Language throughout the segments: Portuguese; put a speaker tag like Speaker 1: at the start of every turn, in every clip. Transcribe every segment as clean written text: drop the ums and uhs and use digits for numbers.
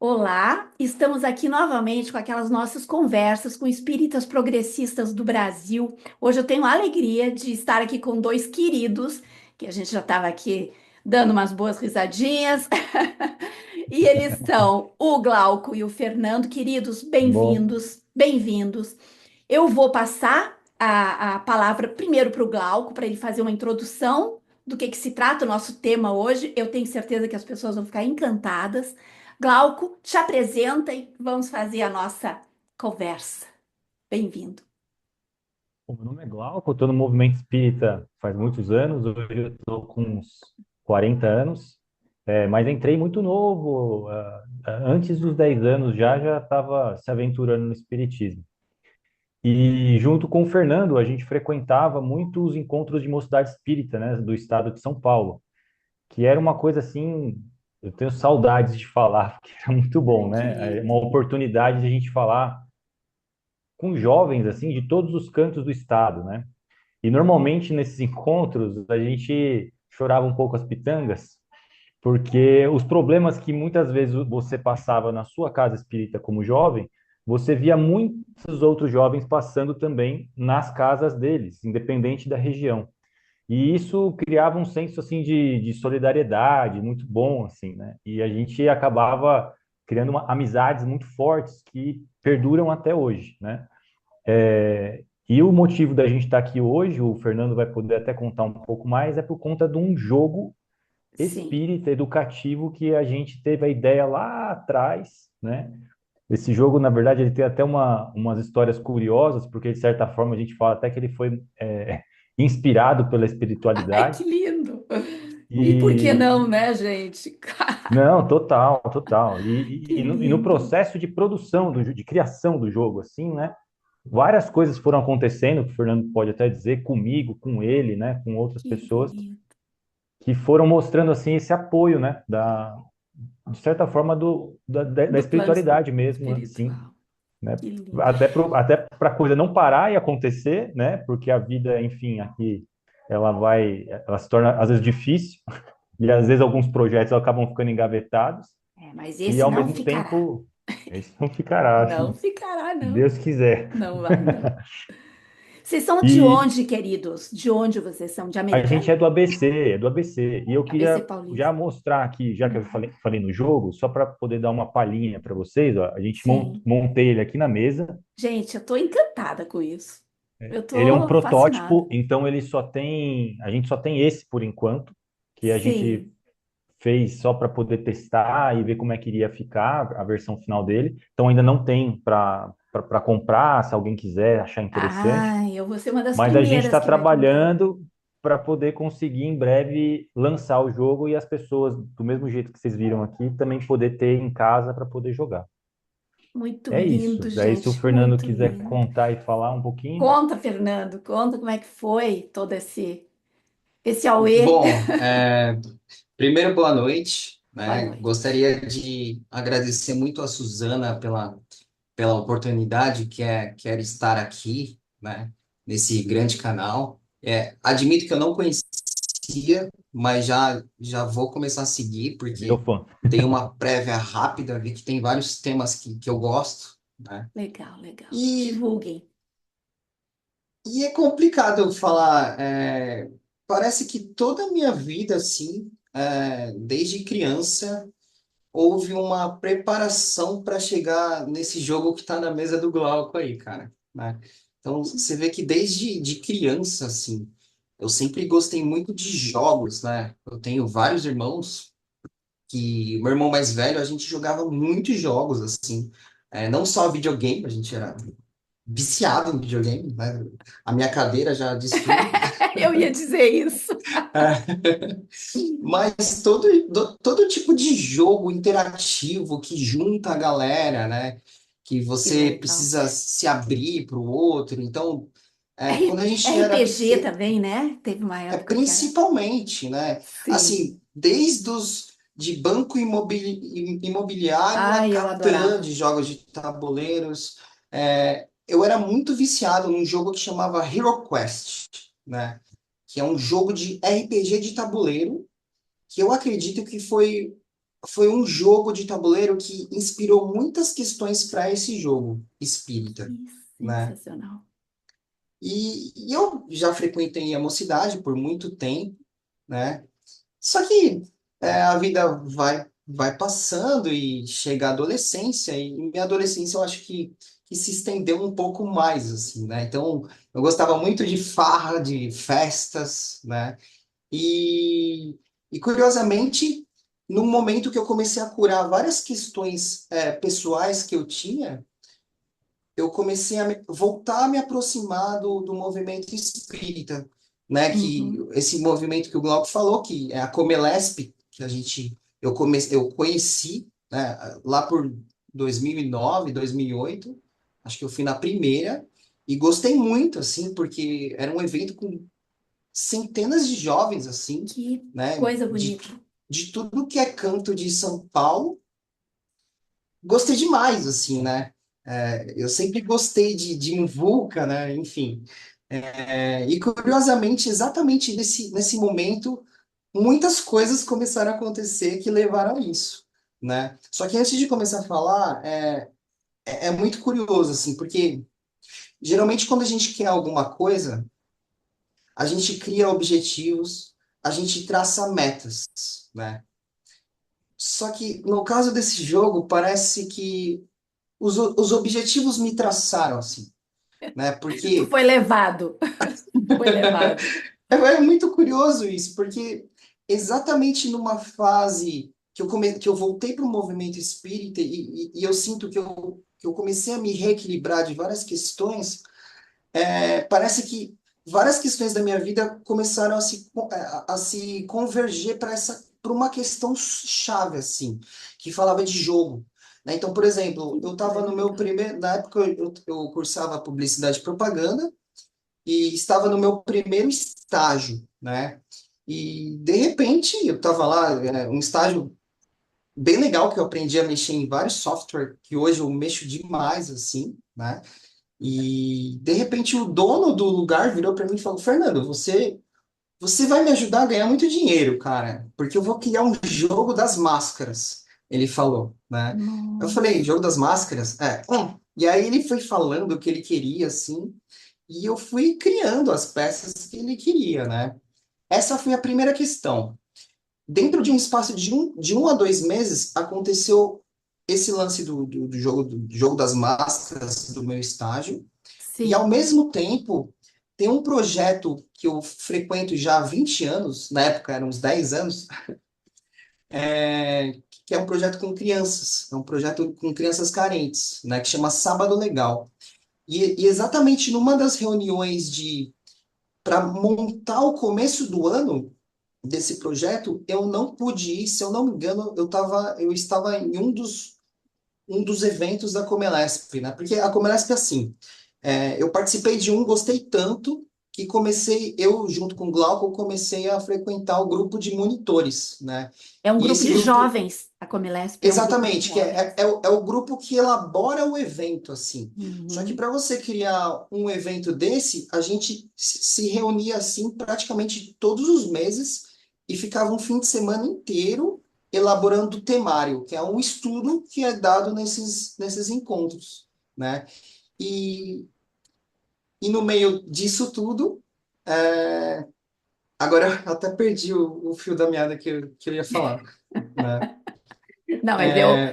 Speaker 1: Olá, estamos aqui novamente com aquelas nossas conversas com espíritas progressistas do Brasil. Hoje eu tenho a alegria de estar aqui com dois queridos, que a gente já estava aqui dando umas boas risadinhas. E eles são o Glauco e o Fernando. Queridos,
Speaker 2: Bom,
Speaker 1: bem-vindos, bem-vindos. Eu vou passar a palavra primeiro para o Glauco, para ele fazer uma introdução do que se trata o nosso tema hoje. Eu tenho certeza que as pessoas vão ficar encantadas. Glauco, te apresenta e vamos fazer a nossa conversa. Bem-vindo.
Speaker 2: meu nome é Glauco, eu estou no movimento espírita faz muitos anos, hoje eu estou com uns 40 anos, mas entrei muito novo, antes dos 10 anos já estava se aventurando no espiritismo. E junto com o Fernando, a gente frequentava muitos encontros de mocidade espírita, né, do estado de São Paulo, que era uma coisa assim, eu tenho saudades de falar, porque era muito bom,
Speaker 1: Ai, que
Speaker 2: né? É uma
Speaker 1: lindo.
Speaker 2: oportunidade de a gente falar com jovens, assim, de todos os cantos do estado, né? E normalmente nesses encontros a gente chorava um pouco as pitangas, porque os problemas que muitas vezes você passava na sua casa espírita como jovem, você via muitos outros jovens passando também nas casas deles, independente da região. E isso criava um senso assim de solidariedade muito bom, assim, né? E a gente acabava criando amizades muito fortes que perduram até hoje, né? E o motivo da gente estar aqui hoje, o Fernando vai poder até contar um pouco mais, é por conta de um jogo
Speaker 1: Sim.
Speaker 2: espírita educativo que a gente teve a ideia lá atrás, né? Esse jogo, na verdade, ele tem até umas histórias curiosas, porque de certa forma a gente fala até que ele foi inspirado pela
Speaker 1: Ai, que
Speaker 2: espiritualidade.
Speaker 1: lindo. E por que
Speaker 2: E
Speaker 1: não, né, gente?
Speaker 2: não, total, total. E,
Speaker 1: Que
Speaker 2: e, no, e no
Speaker 1: lindo.
Speaker 2: processo de produção, de criação do jogo, assim, né? Várias coisas foram acontecendo, que o Fernando pode até dizer, comigo, com ele, né, com outras
Speaker 1: Que
Speaker 2: pessoas,
Speaker 1: bonito.
Speaker 2: que foram mostrando assim esse apoio, né, de certa forma da
Speaker 1: Do plano
Speaker 2: espiritualidade mesmo, assim,
Speaker 1: espiritual.
Speaker 2: né,
Speaker 1: Que lindo.
Speaker 2: até para a coisa não parar e acontecer, né, porque a vida, enfim, aqui ela se torna às vezes difícil e às vezes alguns projetos acabam ficando engavetados
Speaker 1: É, mas
Speaker 2: e
Speaker 1: esse
Speaker 2: ao
Speaker 1: não
Speaker 2: mesmo
Speaker 1: ficará.
Speaker 2: tempo esse não ficará,
Speaker 1: Não ficará,
Speaker 2: se
Speaker 1: não.
Speaker 2: Deus quiser.
Speaker 1: Não vai, não. Vocês são de
Speaker 2: E
Speaker 1: onde, queridos? De onde vocês são? De
Speaker 2: a gente é
Speaker 1: Americana?
Speaker 2: do ABC, é do ABC. E eu
Speaker 1: ABC
Speaker 2: queria já
Speaker 1: Paulista.
Speaker 2: mostrar aqui, já que eu falei no jogo, só para poder dar uma palhinha para vocês, ó, a gente
Speaker 1: Sim.
Speaker 2: montei ele aqui na mesa.
Speaker 1: Gente, eu tô encantada com isso. Eu
Speaker 2: Ele é um
Speaker 1: tô fascinada.
Speaker 2: protótipo, então a gente só tem esse por enquanto, que a gente
Speaker 1: Sim.
Speaker 2: fez só para poder testar e ver como é que iria ficar a versão final dele. Então ainda não tem para comprar, se alguém quiser achar interessante.
Speaker 1: Ah, eu vou ser uma das
Speaker 2: Mas a gente
Speaker 1: primeiras
Speaker 2: está
Speaker 1: que vai comprar.
Speaker 2: trabalhando para poder conseguir em breve lançar o jogo e as pessoas, do mesmo jeito que vocês viram aqui, também poder ter em casa para poder jogar.
Speaker 1: Muito
Speaker 2: É isso.
Speaker 1: lindo,
Speaker 2: Daí, se o
Speaker 1: gente,
Speaker 2: Fernando
Speaker 1: muito
Speaker 2: quiser
Speaker 1: lindo.
Speaker 2: contar e falar um pouquinho,
Speaker 1: Conta, Fernando, conta como é que foi todo esse auê.
Speaker 3: Bom, primeiro, boa noite,
Speaker 1: Boa
Speaker 3: né?
Speaker 1: noite.
Speaker 3: Gostaria de agradecer muito a Suzana pela oportunidade que era estar aqui, né? Nesse grande canal. Admito que eu não conhecia, mas já vou começar a seguir,
Speaker 2: virou
Speaker 3: porque
Speaker 2: fã.
Speaker 3: tem uma prévia rápida, vi que tem vários temas que eu gosto, né?
Speaker 1: Legal, legal.
Speaker 3: E,
Speaker 1: Divulguem.
Speaker 3: e é complicado falar. Parece que toda a minha vida, assim, desde criança, houve uma preparação para chegar nesse jogo que está na mesa do Glauco aí, cara, né? Então, você vê que desde de criança, assim, eu sempre gostei muito de jogos, né? Eu tenho vários irmãos que, meu irmão mais velho, a gente jogava muitos jogos, assim, não só videogame, a gente era viciado em videogame, né? A minha cadeira já diz tudo.
Speaker 1: Eu ia dizer isso.
Speaker 3: Mas todo tipo de jogo interativo que junta a galera, né? Que
Speaker 1: Que
Speaker 3: você
Speaker 1: legal.
Speaker 3: precisa se abrir para o outro. Então, quando a gente era
Speaker 1: RPG
Speaker 3: pequeno,
Speaker 1: também, né? Teve uma época que era.
Speaker 3: principalmente, né?
Speaker 1: Sim.
Speaker 3: Assim, desde os de banco imobiliário a
Speaker 1: Ai, eu
Speaker 3: Catan,
Speaker 1: adorava.
Speaker 3: de jogos de tabuleiros, eu era muito viciado num jogo que chamava Hero Quest, né? Que é um jogo de RPG de tabuleiro que eu acredito que foi. foi um jogo de tabuleiro que inspirou muitas questões para esse jogo espírita,
Speaker 1: Que
Speaker 3: né?
Speaker 1: sensacional.
Speaker 3: E eu já frequentei a mocidade por muito tempo, né? Só que a vida vai passando e chega a adolescência, e minha adolescência eu acho que se estendeu um pouco mais, assim, né? Então, eu gostava muito de farra, de festas, né? E, e curiosamente, no momento que eu comecei a curar várias questões pessoais que eu tinha, eu comecei a voltar a me aproximar do movimento espírita, né? Que
Speaker 1: Uhum.
Speaker 3: esse movimento que o Glauco falou, que é a Comelesp, que eu conheci, né, lá por 2009, 2008, acho que eu fui na primeira e gostei muito, assim, porque era um evento com centenas de jovens, assim,
Speaker 1: Que
Speaker 3: né?
Speaker 1: coisa
Speaker 3: De,
Speaker 1: bonita.
Speaker 3: de tudo que é canto de São Paulo, gostei demais, assim, né? Eu sempre gostei de muvuca, né? Enfim. E curiosamente, exatamente nesse momento, muitas coisas começaram a acontecer que levaram a isso, né? Só que antes de começar a falar, é muito curioso, assim, porque geralmente quando a gente quer alguma coisa, a gente cria objetivos, a gente traça metas, né? Só que no caso desse jogo, parece que os objetivos me traçaram, assim, né?
Speaker 1: Tu
Speaker 3: Porque
Speaker 1: foi levado. Foi levado.
Speaker 3: é muito curioso isso, porque exatamente numa fase que eu voltei para o movimento espírita e eu sinto que eu comecei a me reequilibrar de várias questões, parece que várias questões da minha vida começaram a se converger para uma questão chave, assim, que falava de jogo. Né? Então, por exemplo,
Speaker 1: Que
Speaker 3: eu estava
Speaker 1: coisa
Speaker 3: no meu
Speaker 1: legal.
Speaker 3: primeiro. Na época, eu cursava publicidade e propaganda e estava no meu primeiro estágio, né? E, de repente, eu estava lá, um estágio bem legal, que eu aprendi a mexer em vários softwares, que hoje eu mexo demais, assim, né? E de repente o dono do lugar virou para mim e falou: Fernando, você vai me ajudar a ganhar muito dinheiro, cara, porque eu vou criar um jogo das máscaras. Ele falou, né? Eu falei:
Speaker 1: Nossa.
Speaker 3: jogo das máscaras? E aí ele foi falando o que ele queria, assim, e eu fui criando as peças que ele queria, né? Essa foi a primeira questão. Dentro de um espaço de um a 2 meses, aconteceu esse lance do jogo das máscaras do meu estágio. E, ao
Speaker 1: Sim.
Speaker 3: mesmo tempo, tem um projeto que eu frequento já há 20 anos, na época eram uns 10 anos, é, que é um projeto com crianças, é um projeto com crianças carentes, né, que chama Sábado Legal. E exatamente numa das reuniões para montar o começo do ano desse projeto, eu não pude ir, se eu não me engano, eu estava em um dos eventos da Comelesp, né? Porque a Comelesp é assim, eu participei de um, gostei tanto, que eu, junto com o Glauco, comecei a frequentar o grupo de monitores, né?
Speaker 1: É um
Speaker 3: E
Speaker 1: grupo
Speaker 3: esse
Speaker 1: de
Speaker 3: grupo,
Speaker 1: jovens. A Comilesp é um grupo de
Speaker 3: exatamente, que
Speaker 1: jovens.
Speaker 3: é o grupo que elabora o evento, assim. Só que
Speaker 1: Uhum.
Speaker 3: para você criar um evento desse, a gente se reunia, assim, praticamente todos os meses e ficava um fim de semana inteiro elaborando o temário, que é um estudo que é dado nesses encontros, né? E, e no meio disso tudo, é, agora eu até perdi o fio da meada que eu ia falar, né?
Speaker 1: Não, mas eu,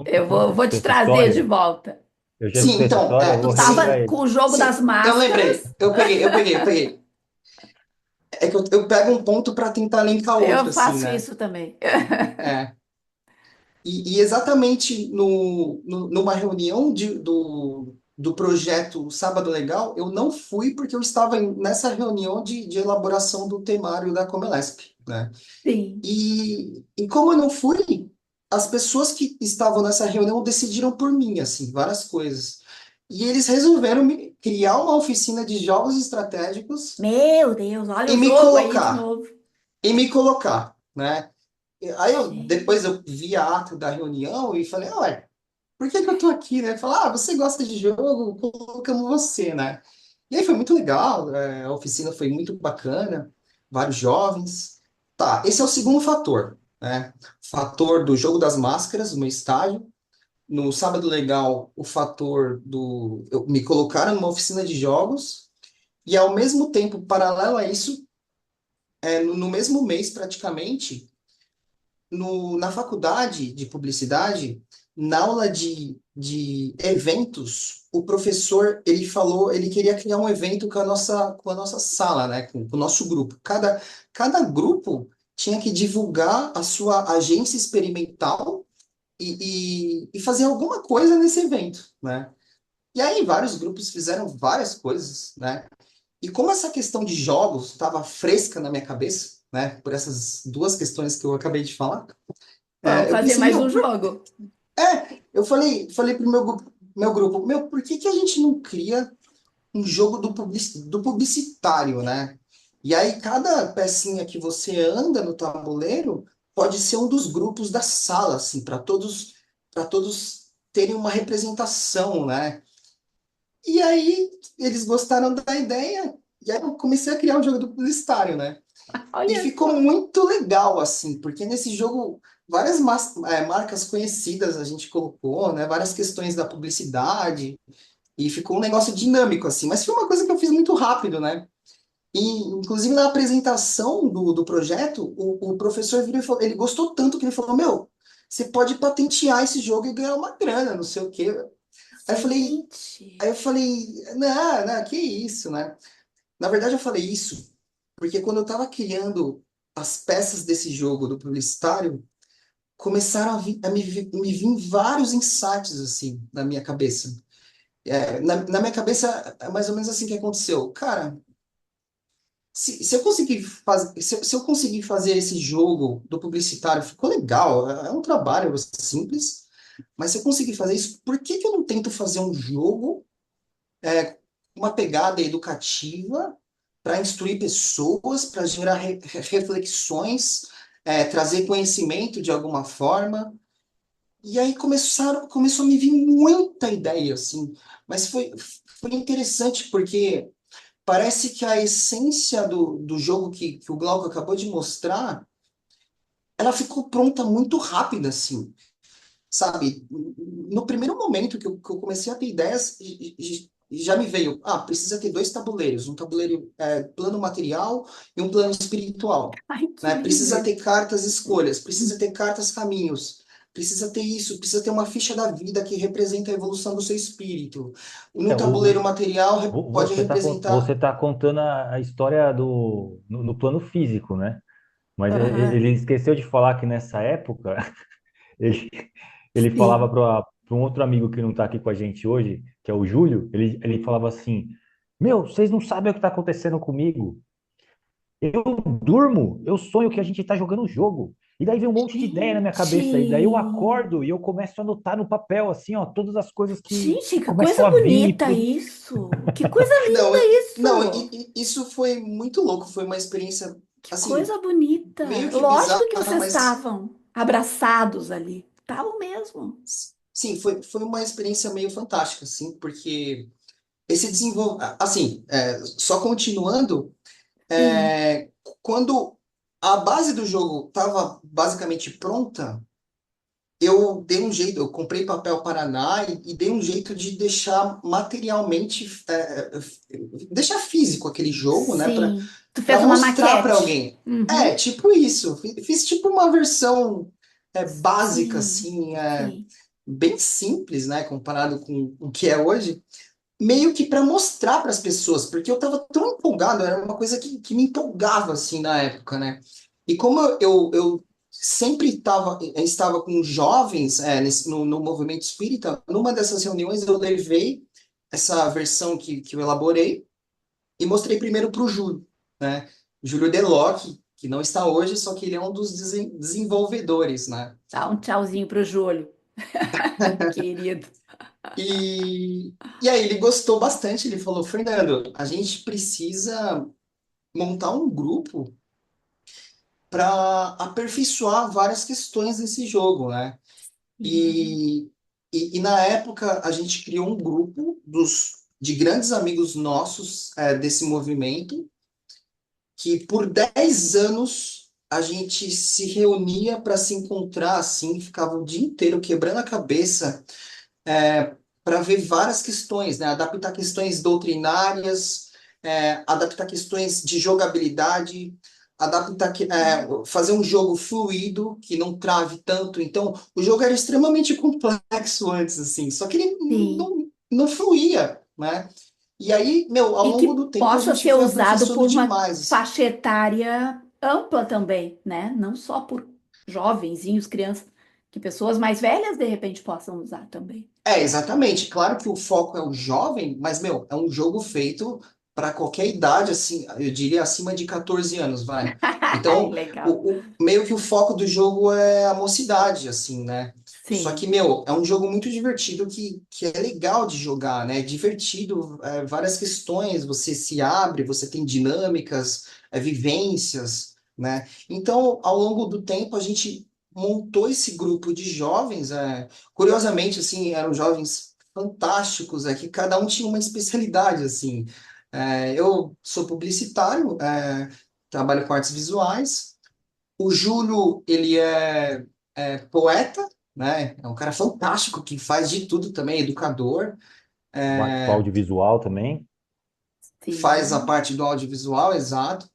Speaker 3: É,
Speaker 1: eu
Speaker 2: Como
Speaker 1: vou,
Speaker 2: que
Speaker 1: vou
Speaker 2: foi
Speaker 1: te
Speaker 2: essa
Speaker 1: trazer de
Speaker 2: história?
Speaker 1: volta.
Speaker 2: Eu já
Speaker 3: sim,
Speaker 2: escutei essa
Speaker 3: então,
Speaker 2: história, eu vou
Speaker 1: Tu
Speaker 2: relembrar
Speaker 1: tava
Speaker 2: ele.
Speaker 1: com o jogo das
Speaker 3: sim, eu lembrei,
Speaker 1: máscaras.
Speaker 3: eu peguei. É que eu pego um ponto para tentar linkar
Speaker 1: Eu
Speaker 3: outro, assim,
Speaker 1: faço
Speaker 3: né?
Speaker 1: isso também.
Speaker 3: É. E exatamente numa reunião do projeto Sábado Legal, eu não fui porque eu estava nessa reunião de elaboração do temário da Comelesp, né?
Speaker 1: Sim.
Speaker 3: E como eu não fui, as pessoas que estavam nessa reunião decidiram por mim, assim, várias coisas. E eles resolveram criar uma oficina de jogos estratégicos
Speaker 1: Meu Deus, olha
Speaker 3: e
Speaker 1: o
Speaker 3: me
Speaker 1: jogo aí de
Speaker 3: colocar,
Speaker 1: novo.
Speaker 3: e me colocar, né? Aí depois
Speaker 1: Gente.
Speaker 3: eu vi a ata da reunião e falei: ué, por que que eu tô aqui, né? Falar: você gosta de jogo, colocamos você, né? E aí foi muito legal, a oficina foi muito bacana, vários jovens. Tá, esse é o segundo fator. né? Fator do jogo das máscaras, no meu estágio. No Sábado Legal, o fator do... me colocaram numa oficina de jogos e, ao mesmo tempo, paralelo a isso, no mesmo mês, praticamente, na faculdade de publicidade, na aula de eventos, o professor, ele falou, ele queria criar um evento com a nossa sala, né, com o nosso grupo. Cada grupo tinha que divulgar a sua agência experimental e fazer alguma coisa nesse evento, né? E aí vários grupos fizeram várias coisas, né? E como essa questão de jogos estava fresca na minha cabeça, né, por essas duas questões que eu acabei de falar,
Speaker 1: Vamos
Speaker 3: eu
Speaker 1: fazer
Speaker 3: pensei,
Speaker 1: mais um
Speaker 3: meu,
Speaker 1: jogo.
Speaker 3: eu falei pro meu grupo, meu, por que que a gente não cria um jogo do publicitário, né? E aí cada pecinha que você anda no tabuleiro pode ser um dos grupos da sala, assim, para todos terem uma representação, né? E aí eles gostaram da ideia, e aí eu comecei a criar o jogo do publicitário, né? E
Speaker 1: Olha
Speaker 3: ficou
Speaker 1: só.
Speaker 3: muito legal, assim, porque nesse jogo várias marcas conhecidas a gente colocou, né? Várias questões da publicidade, e ficou um negócio dinâmico, assim. Mas foi uma coisa que eu fiz muito rápido, né? E, inclusive, na apresentação do projeto, o professor virou e falou, ele gostou tanto que ele falou, meu, você pode patentear esse jogo e ganhar uma grana, não sei o quê. Aí eu falei,
Speaker 1: Gente.
Speaker 3: aí eu falei, não, que isso, né? Na verdade, eu falei isso porque quando eu estava criando as peças desse jogo do publicitário, começaram me vir vários insights assim na minha cabeça. Na minha cabeça, é mais ou menos assim que aconteceu. Cara, se eu conseguir fazer, se eu conseguir fazer esse jogo do publicitário, ficou legal, é um trabalho simples, mas se eu conseguir fazer isso, por que que eu não tento fazer um jogo uma pegada educativa para instruir pessoas, para gerar reflexões, trazer conhecimento de alguma forma. E aí começou a me vir muita ideia, assim. Mas foi interessante porque parece que a essência do jogo que o Glauco acabou de mostrar, ela ficou pronta muito rápida, assim. Sabe? No primeiro momento que eu comecei a ter ideias, já me veio, precisa ter dois tabuleiros, um tabuleiro plano material e um plano espiritual,
Speaker 1: Ai, que
Speaker 3: né? Precisa
Speaker 1: lindo.
Speaker 3: ter cartas escolhas, precisa ter cartas caminhos, precisa ter isso, precisa ter uma ficha da vida que representa a evolução do seu espírito. No
Speaker 2: É,
Speaker 3: tabuleiro material pode
Speaker 2: você
Speaker 3: representar.
Speaker 2: tá contando a história no plano físico, né? Mas
Speaker 1: Aham,
Speaker 2: ele esqueceu de falar que nessa época ele, ele falava
Speaker 1: sim.
Speaker 2: para um outro amigo que não está aqui com a gente hoje, que é o Júlio, ele falava assim: Meu, vocês não sabem o que está acontecendo comigo. Eu durmo, eu sonho que a gente está jogando um jogo. E daí vem um monte de ideia na minha cabeça. E daí eu
Speaker 1: Gente.
Speaker 2: acordo e eu começo a anotar no papel, assim, ó, todas as coisas
Speaker 1: Gente,
Speaker 2: que
Speaker 1: que coisa
Speaker 2: começam a vir.
Speaker 1: bonita isso. Que coisa
Speaker 3: Não,
Speaker 1: linda
Speaker 3: não,
Speaker 1: isso.
Speaker 3: isso foi muito louco, foi uma experiência,
Speaker 1: Que
Speaker 3: assim,
Speaker 1: coisa bonita.
Speaker 3: meio que
Speaker 1: Lógico que
Speaker 3: bizarra,
Speaker 1: vocês
Speaker 3: mas
Speaker 1: estavam abraçados ali. Estavam mesmo.
Speaker 3: sim, foi uma experiência meio fantástica, assim, porque esse desenvolvimento, assim, só continuando,
Speaker 1: Sim,
Speaker 3: é, quando a base do jogo estava basicamente pronta, eu dei um jeito, eu comprei papel Paraná e dei um jeito de deixar materialmente, deixar físico aquele jogo, né,
Speaker 1: sim. Tu
Speaker 3: para
Speaker 1: fez uma
Speaker 3: mostrar para
Speaker 1: maquete.
Speaker 3: alguém.
Speaker 1: Uhum.
Speaker 3: Tipo isso, fiz tipo uma versão básica,
Speaker 1: Sim,
Speaker 3: assim,
Speaker 1: sim.
Speaker 3: bem simples, né, comparado com o que é hoje, meio que para mostrar para as pessoas, porque eu estava tão empolgado, era uma coisa que me empolgava assim na época, né? E como eu sempre estava com jovens no movimento espírita, numa dessas reuniões eu levei essa versão que eu elaborei e mostrei primeiro para o Júlio, né? Júlio Deló, que não está hoje, só que ele é um dos desenvolvedores, né?
Speaker 1: Dá um tchauzinho pro Júlio, querido.
Speaker 3: E aí ele gostou bastante, ele falou, Fernando, a gente precisa montar um grupo para aperfeiçoar várias questões desse jogo, né?
Speaker 1: Sim,
Speaker 3: E na época a gente criou um grupo de grandes amigos nossos desse movimento, que por 10 anos a gente se reunia para se encontrar assim, ficava o dia inteiro quebrando a cabeça para ver várias questões, né? Adaptar questões doutrinárias, adaptar questões de jogabilidade, fazer um jogo fluido que não trave tanto. Então, o jogo era extremamente complexo antes, assim, só que ele
Speaker 1: Sim.
Speaker 3: não fluía, né? E aí, meu, ao
Speaker 1: E
Speaker 3: longo
Speaker 1: que
Speaker 3: do tempo a
Speaker 1: possa
Speaker 3: gente
Speaker 1: ser
Speaker 3: foi
Speaker 1: usado
Speaker 3: aperfeiçoando
Speaker 1: por uma
Speaker 3: demais, assim.
Speaker 1: faixa etária ampla também, né? Não só por jovenzinhos, crianças, que pessoas mais velhas de repente possam usar também.
Speaker 3: Exatamente. Claro que o foco é o jovem, mas, meu, é um jogo feito para qualquer idade, assim, eu diria acima de 14 anos, vai. Então,
Speaker 1: Legal.
Speaker 3: meio que o foco do jogo é a mocidade, assim, né? Só que,
Speaker 1: Sim.
Speaker 3: meu, é um jogo muito divertido que é legal de jogar, né? É divertido, várias questões, você se abre, você tem dinâmicas, vivências, né? Então, ao longo do tempo, a gente montou esse grupo de jovens, curiosamente, assim, eram jovens fantásticos, que cada um tinha uma especialidade, assim. Eu sou publicitário, trabalho com artes visuais. O Júlio, ele é poeta, né? É um cara fantástico que faz de tudo também, educador,
Speaker 2: O audiovisual também.
Speaker 3: faz a
Speaker 1: Sim.
Speaker 3: parte do audiovisual, exato.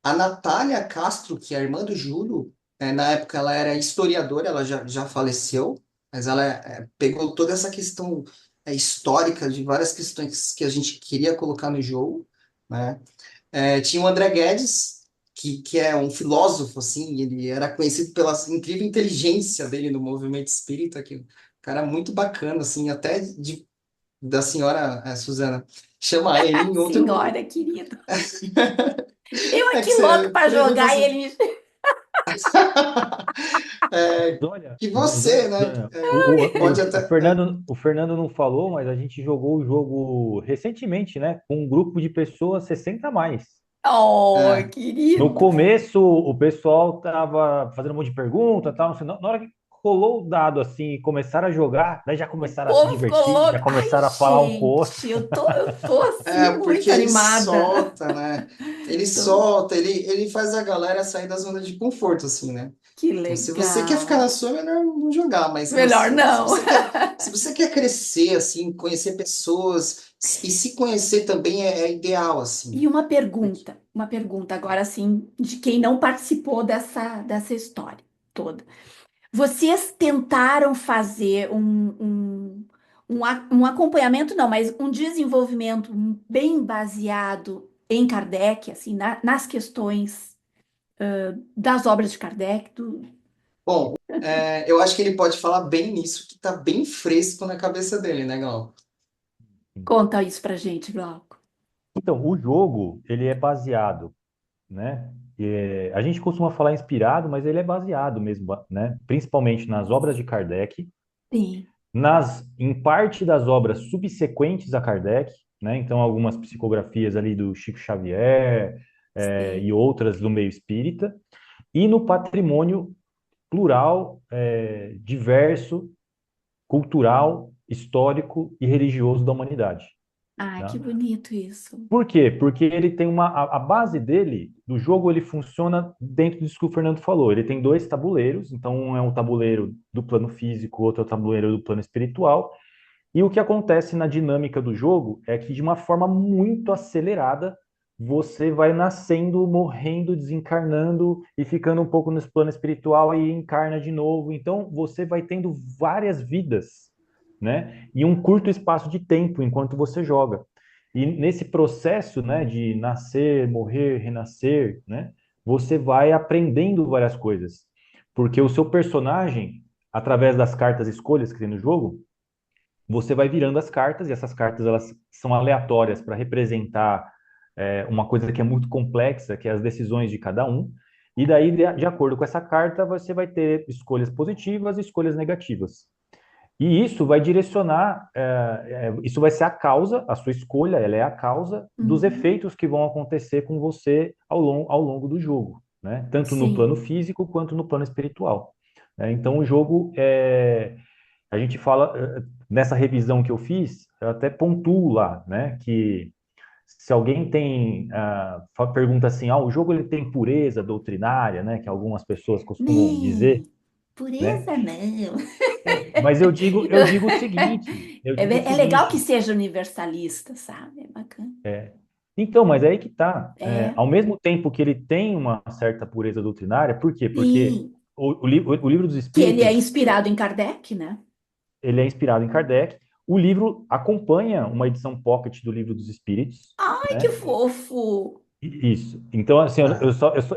Speaker 3: A Natália Castro, que é a irmã do Júlio, na época ela era historiadora, ela já faleceu, mas ela pegou toda essa questão histórica de várias questões que a gente queria colocar no jogo, né? Tinha o André Guedes, que é um filósofo, assim, ele era conhecido pela incrível inteligência dele no movimento espírita, que um cara muito bacana, assim, até da senhora Suzana chamar ele em outro.
Speaker 1: Senhora querida. Eu
Speaker 3: É que
Speaker 1: aqui louco
Speaker 3: você
Speaker 1: para
Speaker 3: prevê
Speaker 1: jogar e
Speaker 3: bastante.
Speaker 1: ele.
Speaker 3: É,
Speaker 2: Olha,
Speaker 3: que você, né,
Speaker 2: Suzana,
Speaker 3: pode até.
Speaker 2: O Fernando não falou, mas a gente jogou o jogo recentemente, né? Com um grupo de pessoas 60 a mais.
Speaker 1: Oh,
Speaker 3: É,
Speaker 2: No
Speaker 1: querido.
Speaker 2: começo, o pessoal tava fazendo um monte de pergunta, tal, não sei, na hora que rolou o dado assim e começaram a jogar, daí já
Speaker 1: O
Speaker 2: começaram a se
Speaker 1: povo ficou
Speaker 2: divertir, já
Speaker 1: louco. Ai,
Speaker 2: começaram a falar um com o outro.
Speaker 1: gente, eu tô assim
Speaker 3: porque
Speaker 1: muito
Speaker 3: ele
Speaker 1: animada.
Speaker 3: solta, né? Ele
Speaker 1: Tô-
Speaker 3: solta, ele faz a galera sair da zona de conforto, assim, né?
Speaker 1: Que
Speaker 3: Então, se você quer ficar na
Speaker 1: legal.
Speaker 3: sua, é melhor não jogar, mas, meu,
Speaker 1: Melhor
Speaker 3: se
Speaker 1: não.
Speaker 3: você quer crescer, assim, conhecer pessoas e se conhecer também é ideal, assim.
Speaker 1: E
Speaker 3: Porque,
Speaker 1: uma pergunta agora assim, de quem não participou dessa história toda. Vocês tentaram fazer um acompanhamento, não, mas um desenvolvimento bem baseado em Kardec, assim, nas questões das obras de Kardec?
Speaker 3: bom, eu acho que ele pode falar bem nisso, que tá bem fresco na cabeça dele, né, Gal?
Speaker 1: Conta isso pra gente, Glauco.
Speaker 2: Então, o jogo, ele é baseado, né? A gente costuma falar inspirado, mas ele é baseado mesmo, né? Principalmente nas obras de Kardec,
Speaker 1: Sim,
Speaker 2: em parte das obras subsequentes a Kardec, né? Então, algumas psicografias ali do Chico Xavier, e
Speaker 1: sim.
Speaker 2: outras do meio espírita, e no patrimônio plural, diverso, cultural, histórico e religioso da humanidade.
Speaker 1: Ai, que
Speaker 2: Tá?
Speaker 1: bonito isso.
Speaker 2: Por quê? Porque ele tem a base dele, do jogo, ele funciona dentro disso que o Fernando falou. Ele tem dois tabuleiros, então um é um tabuleiro do plano físico, outro é o tabuleiro do plano espiritual. E o que acontece na dinâmica do jogo é que, de uma forma muito acelerada, você vai nascendo, morrendo, desencarnando e ficando um pouco nesse plano espiritual e encarna de novo. Então, você vai tendo várias vidas, né? E um curto espaço de tempo enquanto você joga. E nesse processo, né, de nascer, morrer, renascer, né, você vai aprendendo várias coisas. Porque o seu personagem, através das cartas escolhas que tem no jogo, você vai virando as cartas, e essas cartas elas são aleatórias para representar uma coisa que é muito complexa, que é as decisões de cada um. E daí, de acordo com essa carta, você vai ter escolhas positivas e escolhas negativas. E isso vai direcionar, isso vai ser a causa, a sua escolha, ela é a causa dos
Speaker 1: Uhum.
Speaker 2: efeitos que vão acontecer com você ao longo do jogo, né? Tanto no plano
Speaker 1: Sim,
Speaker 2: físico quanto no plano espiritual. Então, o jogo a gente fala, nessa revisão que eu fiz, eu até pontuo lá, né, que se alguém tem, pergunta assim, o jogo ele tem pureza doutrinária, né, que algumas pessoas costumam dizer,
Speaker 1: Nem,
Speaker 2: né?
Speaker 1: pureza não.
Speaker 2: Mas eu digo o seguinte, eu
Speaker 1: É,
Speaker 2: digo o
Speaker 1: é legal que
Speaker 2: seguinte,
Speaker 1: seja universalista, sabe? É bacana.
Speaker 2: então, mas aí que tá.
Speaker 1: É,
Speaker 2: Ao mesmo tempo que ele tem uma certa pureza doutrinária, por quê? Porque
Speaker 1: sim.
Speaker 2: o livro dos
Speaker 1: Que ele é
Speaker 2: Espíritos,
Speaker 1: inspirado em Kardec, né?
Speaker 2: ele é inspirado em Kardec. O livro acompanha uma edição pocket do livro dos Espíritos,
Speaker 1: Ai, que
Speaker 2: né?
Speaker 1: fofo!
Speaker 2: Isso. Então, assim,
Speaker 3: Ah,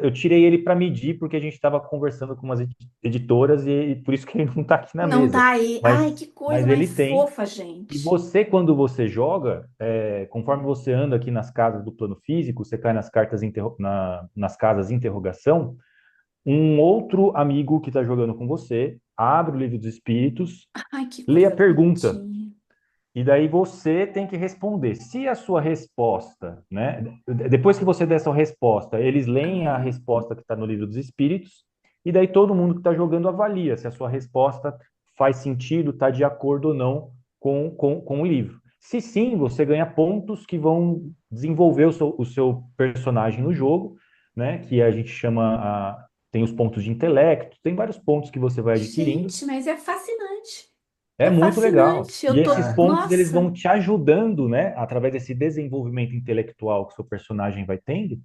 Speaker 2: eu tirei ele para medir porque a gente estava conversando com umas editoras e por isso que ele não está aqui na
Speaker 1: Não
Speaker 2: mesa.
Speaker 1: tá aí. Ai,
Speaker 2: Mas,
Speaker 1: que coisa
Speaker 2: mas
Speaker 1: mais
Speaker 2: ele tem.
Speaker 1: fofa,
Speaker 2: E
Speaker 1: gente.
Speaker 2: você, quando você joga, conforme você anda aqui nas casas do plano físico, você cai nas cartas nas casas de interrogação, um outro amigo que está jogando com você abre o livro dos espíritos,
Speaker 1: Ai, que
Speaker 2: lê a
Speaker 1: coisa
Speaker 2: pergunta,
Speaker 1: bonitinha.
Speaker 2: e daí você tem que responder. Se a sua resposta, né? Depois que você der essa resposta, eles leem a
Speaker 1: Ah,
Speaker 2: resposta que está no livro dos espíritos, e daí todo mundo que está jogando avalia se a sua resposta faz sentido, está de acordo ou não com o livro. Se sim, você ganha pontos que vão desenvolver o seu personagem no jogo, né? Que a gente chama tem os pontos de intelecto, tem vários pontos que você vai adquirindo.
Speaker 1: gente, mas é fascinante.
Speaker 2: É
Speaker 1: É
Speaker 2: muito legal.
Speaker 1: fascinante.
Speaker 2: E
Speaker 1: Eu tô.
Speaker 2: esses
Speaker 3: ah,
Speaker 2: pontos eles
Speaker 1: Nossa,
Speaker 2: vão te ajudando, né, através desse desenvolvimento intelectual que o seu personagem vai tendo,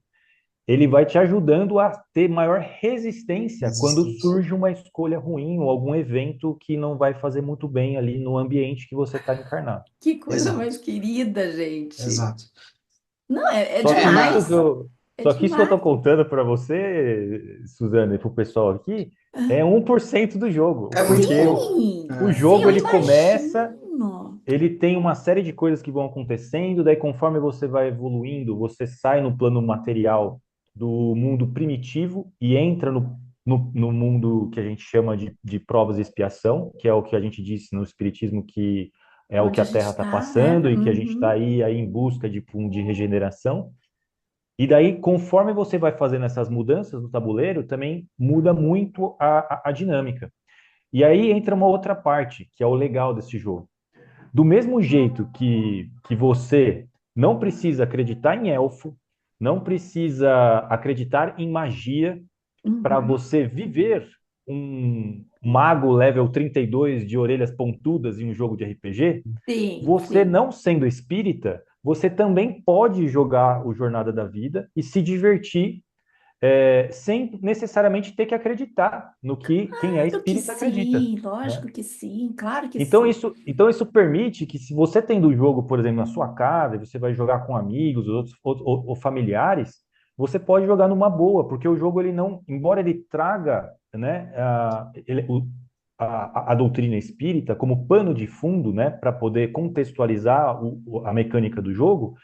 Speaker 2: ele vai te ajudando a ter maior resistência quando
Speaker 3: existente.
Speaker 2: surge uma escolha ruim ou algum evento que não vai fazer muito bem ali no ambiente que você está encarnado.
Speaker 1: que coisa
Speaker 3: Exato,
Speaker 1: mais querida, gente.
Speaker 3: exato.
Speaker 1: Não, é
Speaker 2: Só que
Speaker 3: É,
Speaker 2: isso que
Speaker 1: demais.
Speaker 3: na,
Speaker 2: eu,
Speaker 1: É
Speaker 2: só que isso que eu
Speaker 1: demais.
Speaker 2: estou contando para você, Suzana, e para o pessoal aqui, é 1% do jogo,
Speaker 3: é muito
Speaker 2: porque
Speaker 3: pouco.
Speaker 1: Sim,
Speaker 2: o
Speaker 1: sim,
Speaker 2: jogo
Speaker 1: eu
Speaker 2: ele começa.
Speaker 1: imagino.
Speaker 2: Ele tem uma série de coisas que vão acontecendo, daí conforme você vai evoluindo, você sai no plano material do mundo primitivo e entra no mundo que a gente chama de provas e expiação, que é o que a gente disse no Espiritismo que é o que
Speaker 1: Onde a
Speaker 2: a
Speaker 1: gente
Speaker 2: Terra está
Speaker 1: está, né?
Speaker 2: passando e que a gente está
Speaker 1: Uhum.
Speaker 2: aí em busca de regeneração. E daí, conforme você vai fazendo essas mudanças no tabuleiro, também muda muito a dinâmica. E aí entra uma outra parte, que é o legal desse jogo. Do mesmo jeito que você não precisa acreditar em elfo, não precisa acreditar em magia para
Speaker 1: Uhum.
Speaker 2: você viver um mago level 32 de orelhas pontudas em um jogo de RPG,
Speaker 1: Sim,
Speaker 2: você
Speaker 1: sim.
Speaker 2: não sendo espírita, você também pode jogar o Jornada da Vida e se divertir sem necessariamente ter que acreditar no que quem é
Speaker 1: Claro que
Speaker 2: espírita acredita,
Speaker 1: sim,
Speaker 2: né?
Speaker 1: lógico que sim, claro que
Speaker 2: Então
Speaker 1: sim.
Speaker 2: isso permite que se você tendo o jogo, por exemplo, na sua casa, e você vai jogar com amigos ou familiares, você pode jogar numa boa, porque o jogo ele não, embora ele traga, né, a doutrina espírita como pano de fundo, né, para poder contextualizar a mecânica do jogo,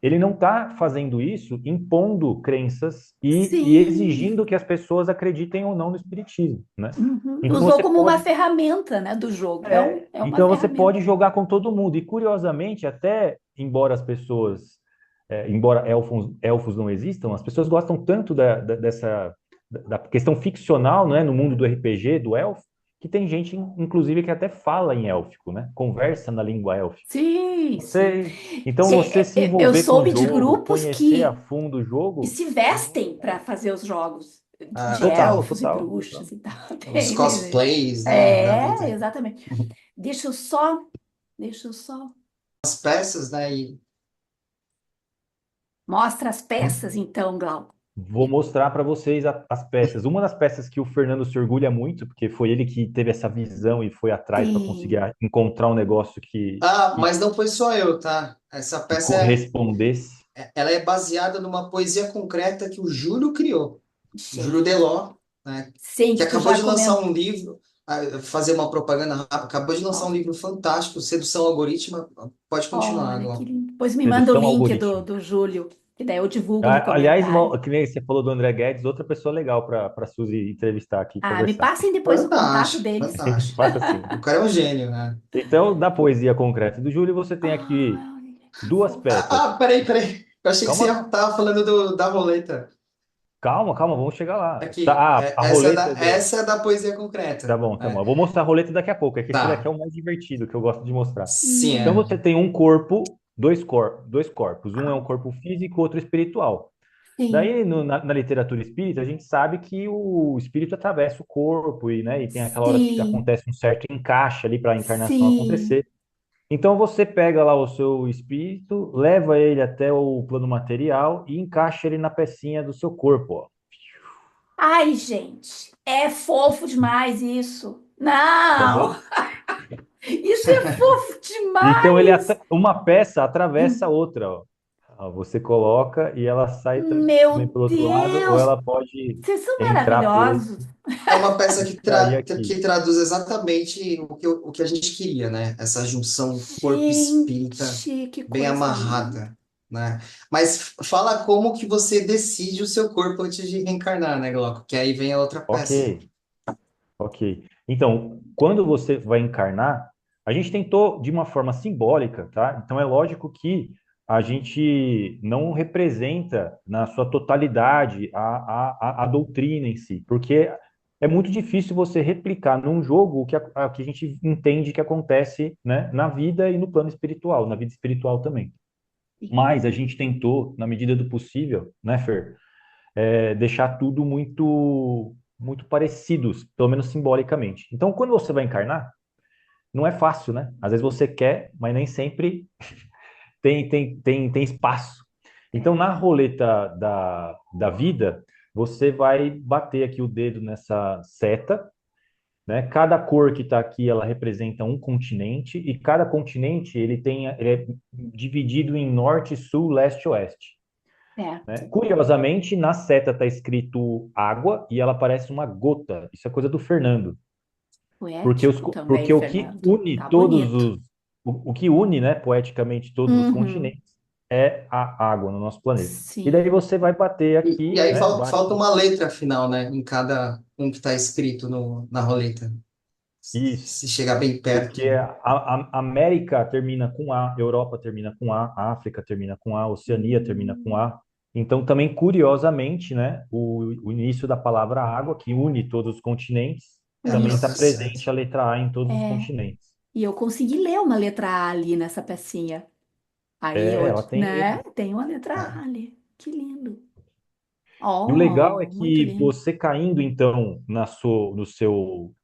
Speaker 2: ele não está fazendo isso impondo crenças e
Speaker 1: Sim.
Speaker 2: exigindo que as pessoas acreditem ou não no espiritismo, né?
Speaker 1: Uhum.
Speaker 2: Então
Speaker 1: Usou
Speaker 2: você
Speaker 1: como uma
Speaker 2: pode
Speaker 1: ferramenta, né, do jogo. É uma
Speaker 2: então você
Speaker 1: ferramenta.
Speaker 2: pode jogar com todo mundo. E curiosamente, até embora as pessoas, embora elfos não existam, as pessoas gostam tanto da questão ficcional, né, no mundo do RPG, do elfo, que tem gente, inclusive, que até fala em élfico, né? Conversa na língua élfica.
Speaker 1: Sim, sim.
Speaker 2: Então você se
Speaker 1: Eu
Speaker 2: envolver com o
Speaker 1: soube de
Speaker 2: jogo,
Speaker 1: grupos
Speaker 2: conhecer a
Speaker 1: que
Speaker 2: fundo o jogo,
Speaker 1: se vestem para fazer os jogos de
Speaker 3: Ah,
Speaker 2: total,
Speaker 1: elfos e
Speaker 2: total, total.
Speaker 1: bruxas e tal.
Speaker 3: os
Speaker 1: Tem, né?
Speaker 3: cosplays, né, da
Speaker 1: É,
Speaker 3: vida.
Speaker 1: exatamente. Deixa eu só, deixa eu só.
Speaker 3: As peças, né, e
Speaker 1: Mostra as peças, então, Glauco.
Speaker 2: Vou mostrar para vocês as peças. Uma das peças que o Fernando se orgulha muito, porque foi ele que teve essa visão e foi atrás para conseguir
Speaker 1: Sim.
Speaker 2: encontrar um negócio que,
Speaker 3: ah,
Speaker 2: que,
Speaker 3: mas não foi só eu, tá? Essa
Speaker 2: que
Speaker 3: peça
Speaker 2: correspondesse.
Speaker 3: ela é baseada numa poesia concreta que o Júlio criou. Júlio
Speaker 1: Gente.
Speaker 3: Deló, né?
Speaker 1: Sim,
Speaker 3: Que
Speaker 1: que tu
Speaker 3: acabou
Speaker 1: já
Speaker 3: de lançar um
Speaker 1: comentou.
Speaker 3: livro, fazer uma propaganda rápida, acabou de lançar um livro fantástico, Sedução Algorítmica. Pode continuar
Speaker 1: Olha, que
Speaker 3: agora.
Speaker 1: lindo. Depois me manda o
Speaker 2: Sedução
Speaker 1: link
Speaker 2: algorítmica.
Speaker 1: do Júlio, que daí eu divulgo no
Speaker 2: Aliás,
Speaker 1: comentário.
Speaker 2: que nem você falou do André Guedes, outra pessoa legal para Suzy entrevistar aqui,
Speaker 1: Ah, me
Speaker 2: conversar.
Speaker 1: passem depois o contato
Speaker 3: Fantástico,
Speaker 1: deles.
Speaker 3: fantástico.
Speaker 2: Faz assim.
Speaker 3: O cara é um gênio, né?
Speaker 2: Então, da poesia concreta do Júlio, você tem aqui
Speaker 1: Ai, olha que
Speaker 2: duas
Speaker 1: fofo.
Speaker 2: peças.
Speaker 3: Peraí. Eu achei que você
Speaker 2: Calma, calma.
Speaker 3: tava falando da roleta.
Speaker 2: Calma, calma, vamos chegar lá.
Speaker 3: Aqui,
Speaker 2: Tá, a
Speaker 3: essa
Speaker 2: roleta.
Speaker 3: essa é da poesia
Speaker 2: Tá
Speaker 3: concreta.
Speaker 2: bom, tá bom.
Speaker 3: É,
Speaker 2: Eu vou mostrar a roleta daqui a pouco. É que esse daqui é
Speaker 3: tá.
Speaker 2: o mais divertido, que eu gosto de mostrar.
Speaker 3: Sim,
Speaker 2: Então
Speaker 1: Hum,
Speaker 2: você tem um corpo dois corpos. Um é um corpo físico, outro espiritual.
Speaker 1: Sim,
Speaker 2: Daí, na literatura espírita, a gente sabe que o espírito atravessa o corpo e tem aquela hora que
Speaker 1: sim,
Speaker 2: acontece um certo encaixe ali para a encarnação
Speaker 1: sim.
Speaker 2: acontecer. Então, você pega lá o seu espírito, leva ele até o plano material e encaixa ele na pecinha do seu corpo, ó.
Speaker 1: Ai, gente, é fofo demais isso.
Speaker 2: Tá
Speaker 1: Não,
Speaker 2: vendo?
Speaker 1: isso é fofo
Speaker 2: Então,
Speaker 1: demais.
Speaker 2: uma peça atravessa a outra, ó. Ó, você coloca e ela sai também
Speaker 1: Meu
Speaker 2: pelo outro lado, ou
Speaker 1: Deus,
Speaker 2: ela pode
Speaker 1: vocês são
Speaker 2: entrar por esse
Speaker 1: maravilhosos.
Speaker 3: É uma peça
Speaker 2: e sair
Speaker 3: que
Speaker 2: aqui.
Speaker 3: traduz exatamente o que a gente queria, né? Essa junção corpo-espírita
Speaker 1: Gente, que
Speaker 3: bem
Speaker 1: coisa linda.
Speaker 3: amarrada, né? Mas fala como que você decide o seu corpo antes de reencarnar, né, Glauco? Que aí vem a outra
Speaker 2: Ok.
Speaker 3: peça.
Speaker 2: Ok. Então, quando você vai encarnar, a gente tentou de uma forma simbólica, tá? Então, é lógico que a gente não representa na sua totalidade a doutrina em si, porque é muito difícil você replicar num jogo o que a gente entende que acontece, né, na vida e no plano espiritual, na vida espiritual também. Mas a gente tentou, na medida do possível, né, Fer? Deixar tudo muito parecidos, pelo menos simbolicamente. Então, quando você vai encarnar, não é fácil, né? Às vezes você quer, mas nem sempre tem espaço. Então, na roleta da vida, você vai bater aqui o dedo nessa seta, né? Cada cor que está aqui, ela representa um continente, e cada continente ele é dividido em norte, sul, leste e oeste, né?
Speaker 1: Certo.
Speaker 2: Curiosamente, na seta está escrito água e ela parece uma gota. Isso é coisa do Fernando.
Speaker 1: Poético também,
Speaker 2: Porque o que
Speaker 1: Fernando.
Speaker 2: une
Speaker 1: Tá bonito.
Speaker 2: o que une, né, poeticamente todos os
Speaker 1: Uhum.
Speaker 2: continentes é a água no nosso planeta. E daí
Speaker 1: Sim.
Speaker 2: você vai bater
Speaker 3: E
Speaker 2: aqui,
Speaker 3: aí
Speaker 2: né,
Speaker 3: falta
Speaker 2: bate
Speaker 3: uma letra final, né? Em cada um que está escrito no, na roleta.
Speaker 2: isso.
Speaker 3: Se chegar bem perto.
Speaker 2: Porque a América termina com A, Europa termina com A África termina com A, Oceania termina com
Speaker 1: Hum,
Speaker 2: A. Então, também, curiosamente, né, o início da palavra água, que une todos os continentes, também está
Speaker 3: Tá
Speaker 1: Isso.
Speaker 3: certo.
Speaker 2: presente a letra A em todos os
Speaker 1: É.
Speaker 2: continentes.
Speaker 1: E eu consegui ler uma letra A ali nessa pecinha. Aí,
Speaker 2: Ela
Speaker 1: hoje,
Speaker 2: tem
Speaker 1: né?
Speaker 2: mesmo.
Speaker 1: Tem uma letra A ali. Que lindo.
Speaker 2: E o legal é
Speaker 1: Oh, muito
Speaker 2: que
Speaker 1: lindo.
Speaker 2: você caindo, então, no seu,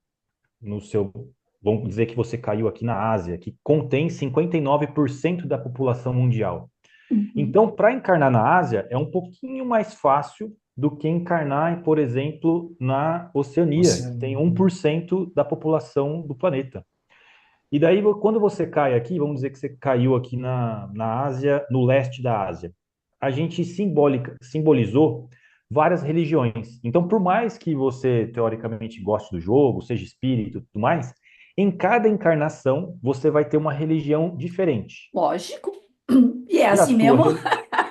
Speaker 2: vamos dizer que você caiu aqui na Ásia, que contém 59% da população mundial.
Speaker 1: Uhum.
Speaker 2: Então, para encarnar na Ásia, é um pouquinho mais fácil do que encarnar, por exemplo, na Oceania, que tem
Speaker 3: Oceano.
Speaker 2: 1% da população do planeta. E daí, quando você cai aqui, vamos dizer que você caiu aqui na Ásia, no leste da Ásia, a gente simbolizou várias religiões. Então, por mais que você, teoricamente, goste do jogo, seja espírito e tudo mais, em cada encarnação, você vai ter uma religião diferente.
Speaker 1: Lógico. E é
Speaker 2: E a
Speaker 1: assim
Speaker 2: sua,
Speaker 1: mesmo?
Speaker 2: re-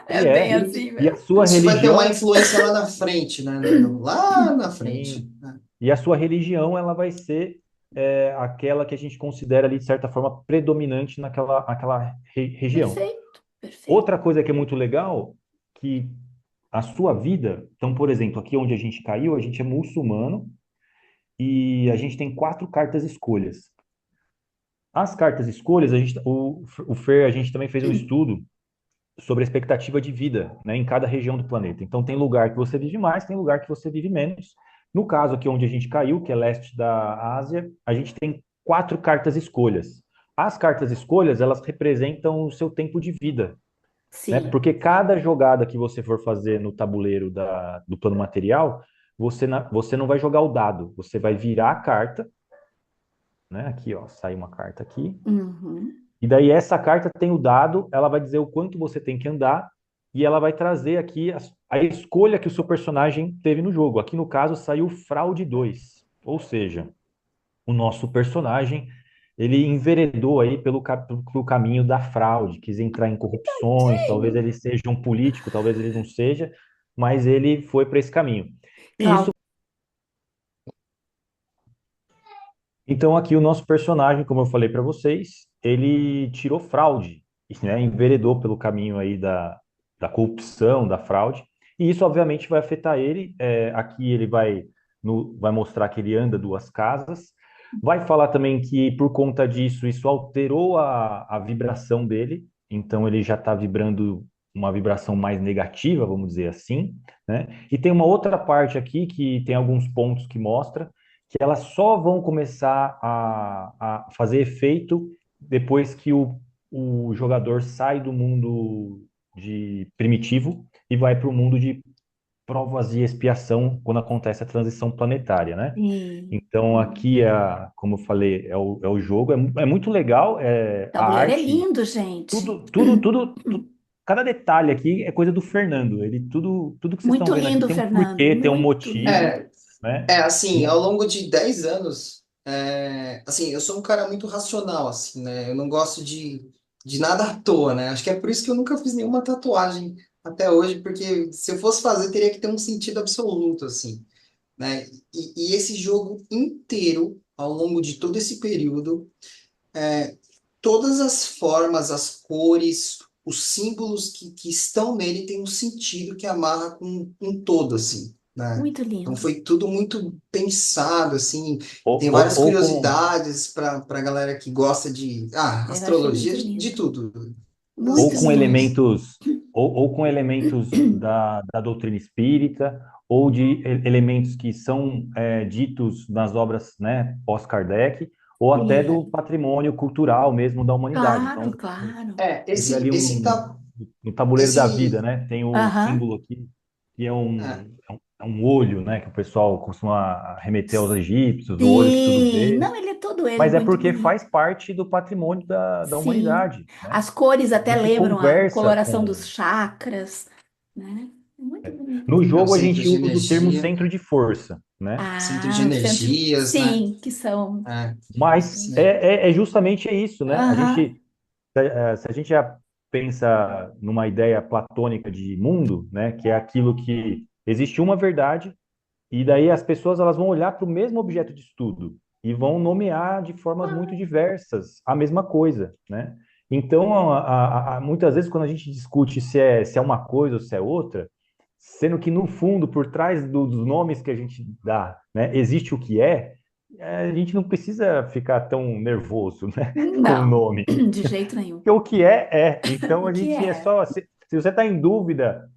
Speaker 1: É bem
Speaker 3: E,
Speaker 1: assim
Speaker 2: e a
Speaker 1: mesmo.
Speaker 2: sua
Speaker 3: isso vai ter uma
Speaker 2: religião,
Speaker 3: influência lá na frente, né? Lá na frente.
Speaker 2: sim,
Speaker 3: Né?
Speaker 2: e a sua religião, ela vai ser aquela que a gente considera ali, de certa forma, predominante naquela região.
Speaker 1: Perfeito,
Speaker 2: Outra
Speaker 1: perfeito.
Speaker 2: coisa que é muito legal, que a sua vida, então, por exemplo, aqui onde a gente caiu, a gente é muçulmano e a gente tem 4 cartas escolhas. As cartas escolhas, o Fer, a gente também fez um estudo sobre a expectativa de vida, né, em cada região do planeta. Então, tem lugar que você vive mais, tem lugar que você vive menos. No caso aqui onde a gente caiu, que é leste da Ásia, a gente tem 4 cartas escolhas. As cartas escolhas, elas representam o seu tempo de vida, né?
Speaker 1: Sim.
Speaker 2: Porque cada jogada que você for fazer no tabuleiro do plano material, você não vai jogar o dado, você vai virar a carta, né? Aqui, ó, sai uma carta aqui.
Speaker 1: Uhum.
Speaker 2: E daí essa carta tem o dado, ela vai dizer o quanto você tem que andar e ela vai trazer aqui a escolha que o seu personagem teve no jogo. Aqui no caso saiu Fraude 2, ou seja, o nosso personagem ele enveredou aí pelo caminho da fraude, quis entrar em corrupções, talvez
Speaker 1: Tadinho.
Speaker 2: ele seja um político, talvez ele não seja, mas ele foi para esse caminho. E
Speaker 1: Calma.
Speaker 2: isso, então aqui o nosso personagem, como eu falei para vocês, ele tirou fraude, né? Enveredou pelo caminho aí da corrupção, da fraude, e isso obviamente vai afetar ele. Aqui ele vai mostrar que ele anda 2 casas, vai falar também que por conta disso, isso alterou a vibração dele. então ele já está vibrando uma vibração mais negativa, vamos dizer assim, né? E tem uma outra parte aqui que tem alguns pontos que mostra que elas só vão começar a fazer efeito depois que o jogador sai do mundo de primitivo e vai para o mundo de provas de expiação quando acontece a transição planetária, né?
Speaker 1: Sim.
Speaker 2: Então aqui, como eu falei, é o jogo, é muito legal,
Speaker 1: O
Speaker 2: a
Speaker 1: tabuleiro é
Speaker 2: arte,
Speaker 1: lindo, gente.
Speaker 2: cada detalhe aqui é coisa do Fernando. Tudo que vocês estão
Speaker 1: Muito
Speaker 2: vendo aqui
Speaker 1: lindo,
Speaker 2: tem um
Speaker 1: Fernando.
Speaker 2: porquê, tem um
Speaker 1: Muito
Speaker 2: motivo,
Speaker 1: lindo.
Speaker 3: É,
Speaker 2: né?
Speaker 3: assim, ao
Speaker 2: E,
Speaker 3: longo de 10 anos, assim, eu sou um cara muito racional, assim, né? Eu não gosto de nada à toa, né? Acho que é por isso que eu nunca fiz nenhuma tatuagem até hoje, porque se eu fosse fazer, teria que ter um sentido absoluto, assim, né? E esse jogo inteiro, ao longo de todo esse período, todas as formas, as cores, os símbolos que estão nele têm um sentido que amarra com um todo, assim, né?
Speaker 1: Muito
Speaker 3: Então
Speaker 1: lindo.
Speaker 3: foi tudo muito pensado, assim.
Speaker 2: ou,
Speaker 3: Tem
Speaker 2: ou,
Speaker 3: várias
Speaker 2: ou com,
Speaker 3: curiosidades para galera que gosta de
Speaker 1: Eu achei
Speaker 3: astrologia,
Speaker 1: muito
Speaker 3: de
Speaker 1: lindo.
Speaker 3: tudo.
Speaker 2: ou
Speaker 1: Muito
Speaker 2: com
Speaker 1: lindo.
Speaker 2: elementos, ou com elementos da doutrina espírita, ou de elementos que são ditos nas obras, né, pós-Kardec, ou até
Speaker 1: Sim.
Speaker 2: do patrimônio cultural mesmo da humanidade.
Speaker 1: Claro,
Speaker 2: Então,
Speaker 1: claro.
Speaker 2: você vê ali no tabuleiro da vida,
Speaker 3: esse,
Speaker 2: né? Tem o
Speaker 1: Aham.
Speaker 2: símbolo aqui, que
Speaker 3: é,
Speaker 2: é um olho, né? Que o pessoal costuma remeter aos egípcios, o olho que tudo
Speaker 1: Sim.
Speaker 2: vê.
Speaker 1: Não, ele é todo ele
Speaker 2: Mas é
Speaker 1: muito
Speaker 2: porque
Speaker 1: bonito.
Speaker 2: faz parte do patrimônio da
Speaker 1: Sim.
Speaker 2: humanidade, né?
Speaker 1: As cores
Speaker 2: A
Speaker 1: até
Speaker 2: gente
Speaker 1: lembram a
Speaker 2: conversa
Speaker 1: coloração
Speaker 2: com.
Speaker 1: dos chakras, né? É muito
Speaker 2: No
Speaker 1: bonito.
Speaker 2: jogo
Speaker 3: os
Speaker 2: a
Speaker 3: centros
Speaker 2: gente
Speaker 3: de
Speaker 2: usa o termo
Speaker 3: energia,
Speaker 2: centro de força, né?
Speaker 3: centro de
Speaker 1: Ah, o centro.
Speaker 3: energias, né?
Speaker 1: Sim, que são.
Speaker 3: É,
Speaker 2: Mas
Speaker 3: né?
Speaker 2: é justamente isso, né?
Speaker 1: Aham.
Speaker 2: Se a gente já pensa numa ideia platônica de mundo, né? Que é aquilo que existe uma verdade. E daí as pessoas elas vão olhar para o mesmo objeto de estudo e vão nomear de formas muito diversas a mesma coisa, né? Então, muitas vezes, quando a gente discute se é uma coisa ou se é outra, sendo que, no fundo, por trás dos nomes que a gente dá, né, existe o que é, a gente não precisa ficar tão nervoso, né, com o
Speaker 1: Não,
Speaker 2: nome.
Speaker 1: de jeito nenhum.
Speaker 2: Porque o que é, é. Então,
Speaker 1: O
Speaker 2: a
Speaker 1: que
Speaker 2: gente é
Speaker 1: é?
Speaker 2: só. Se você está em dúvida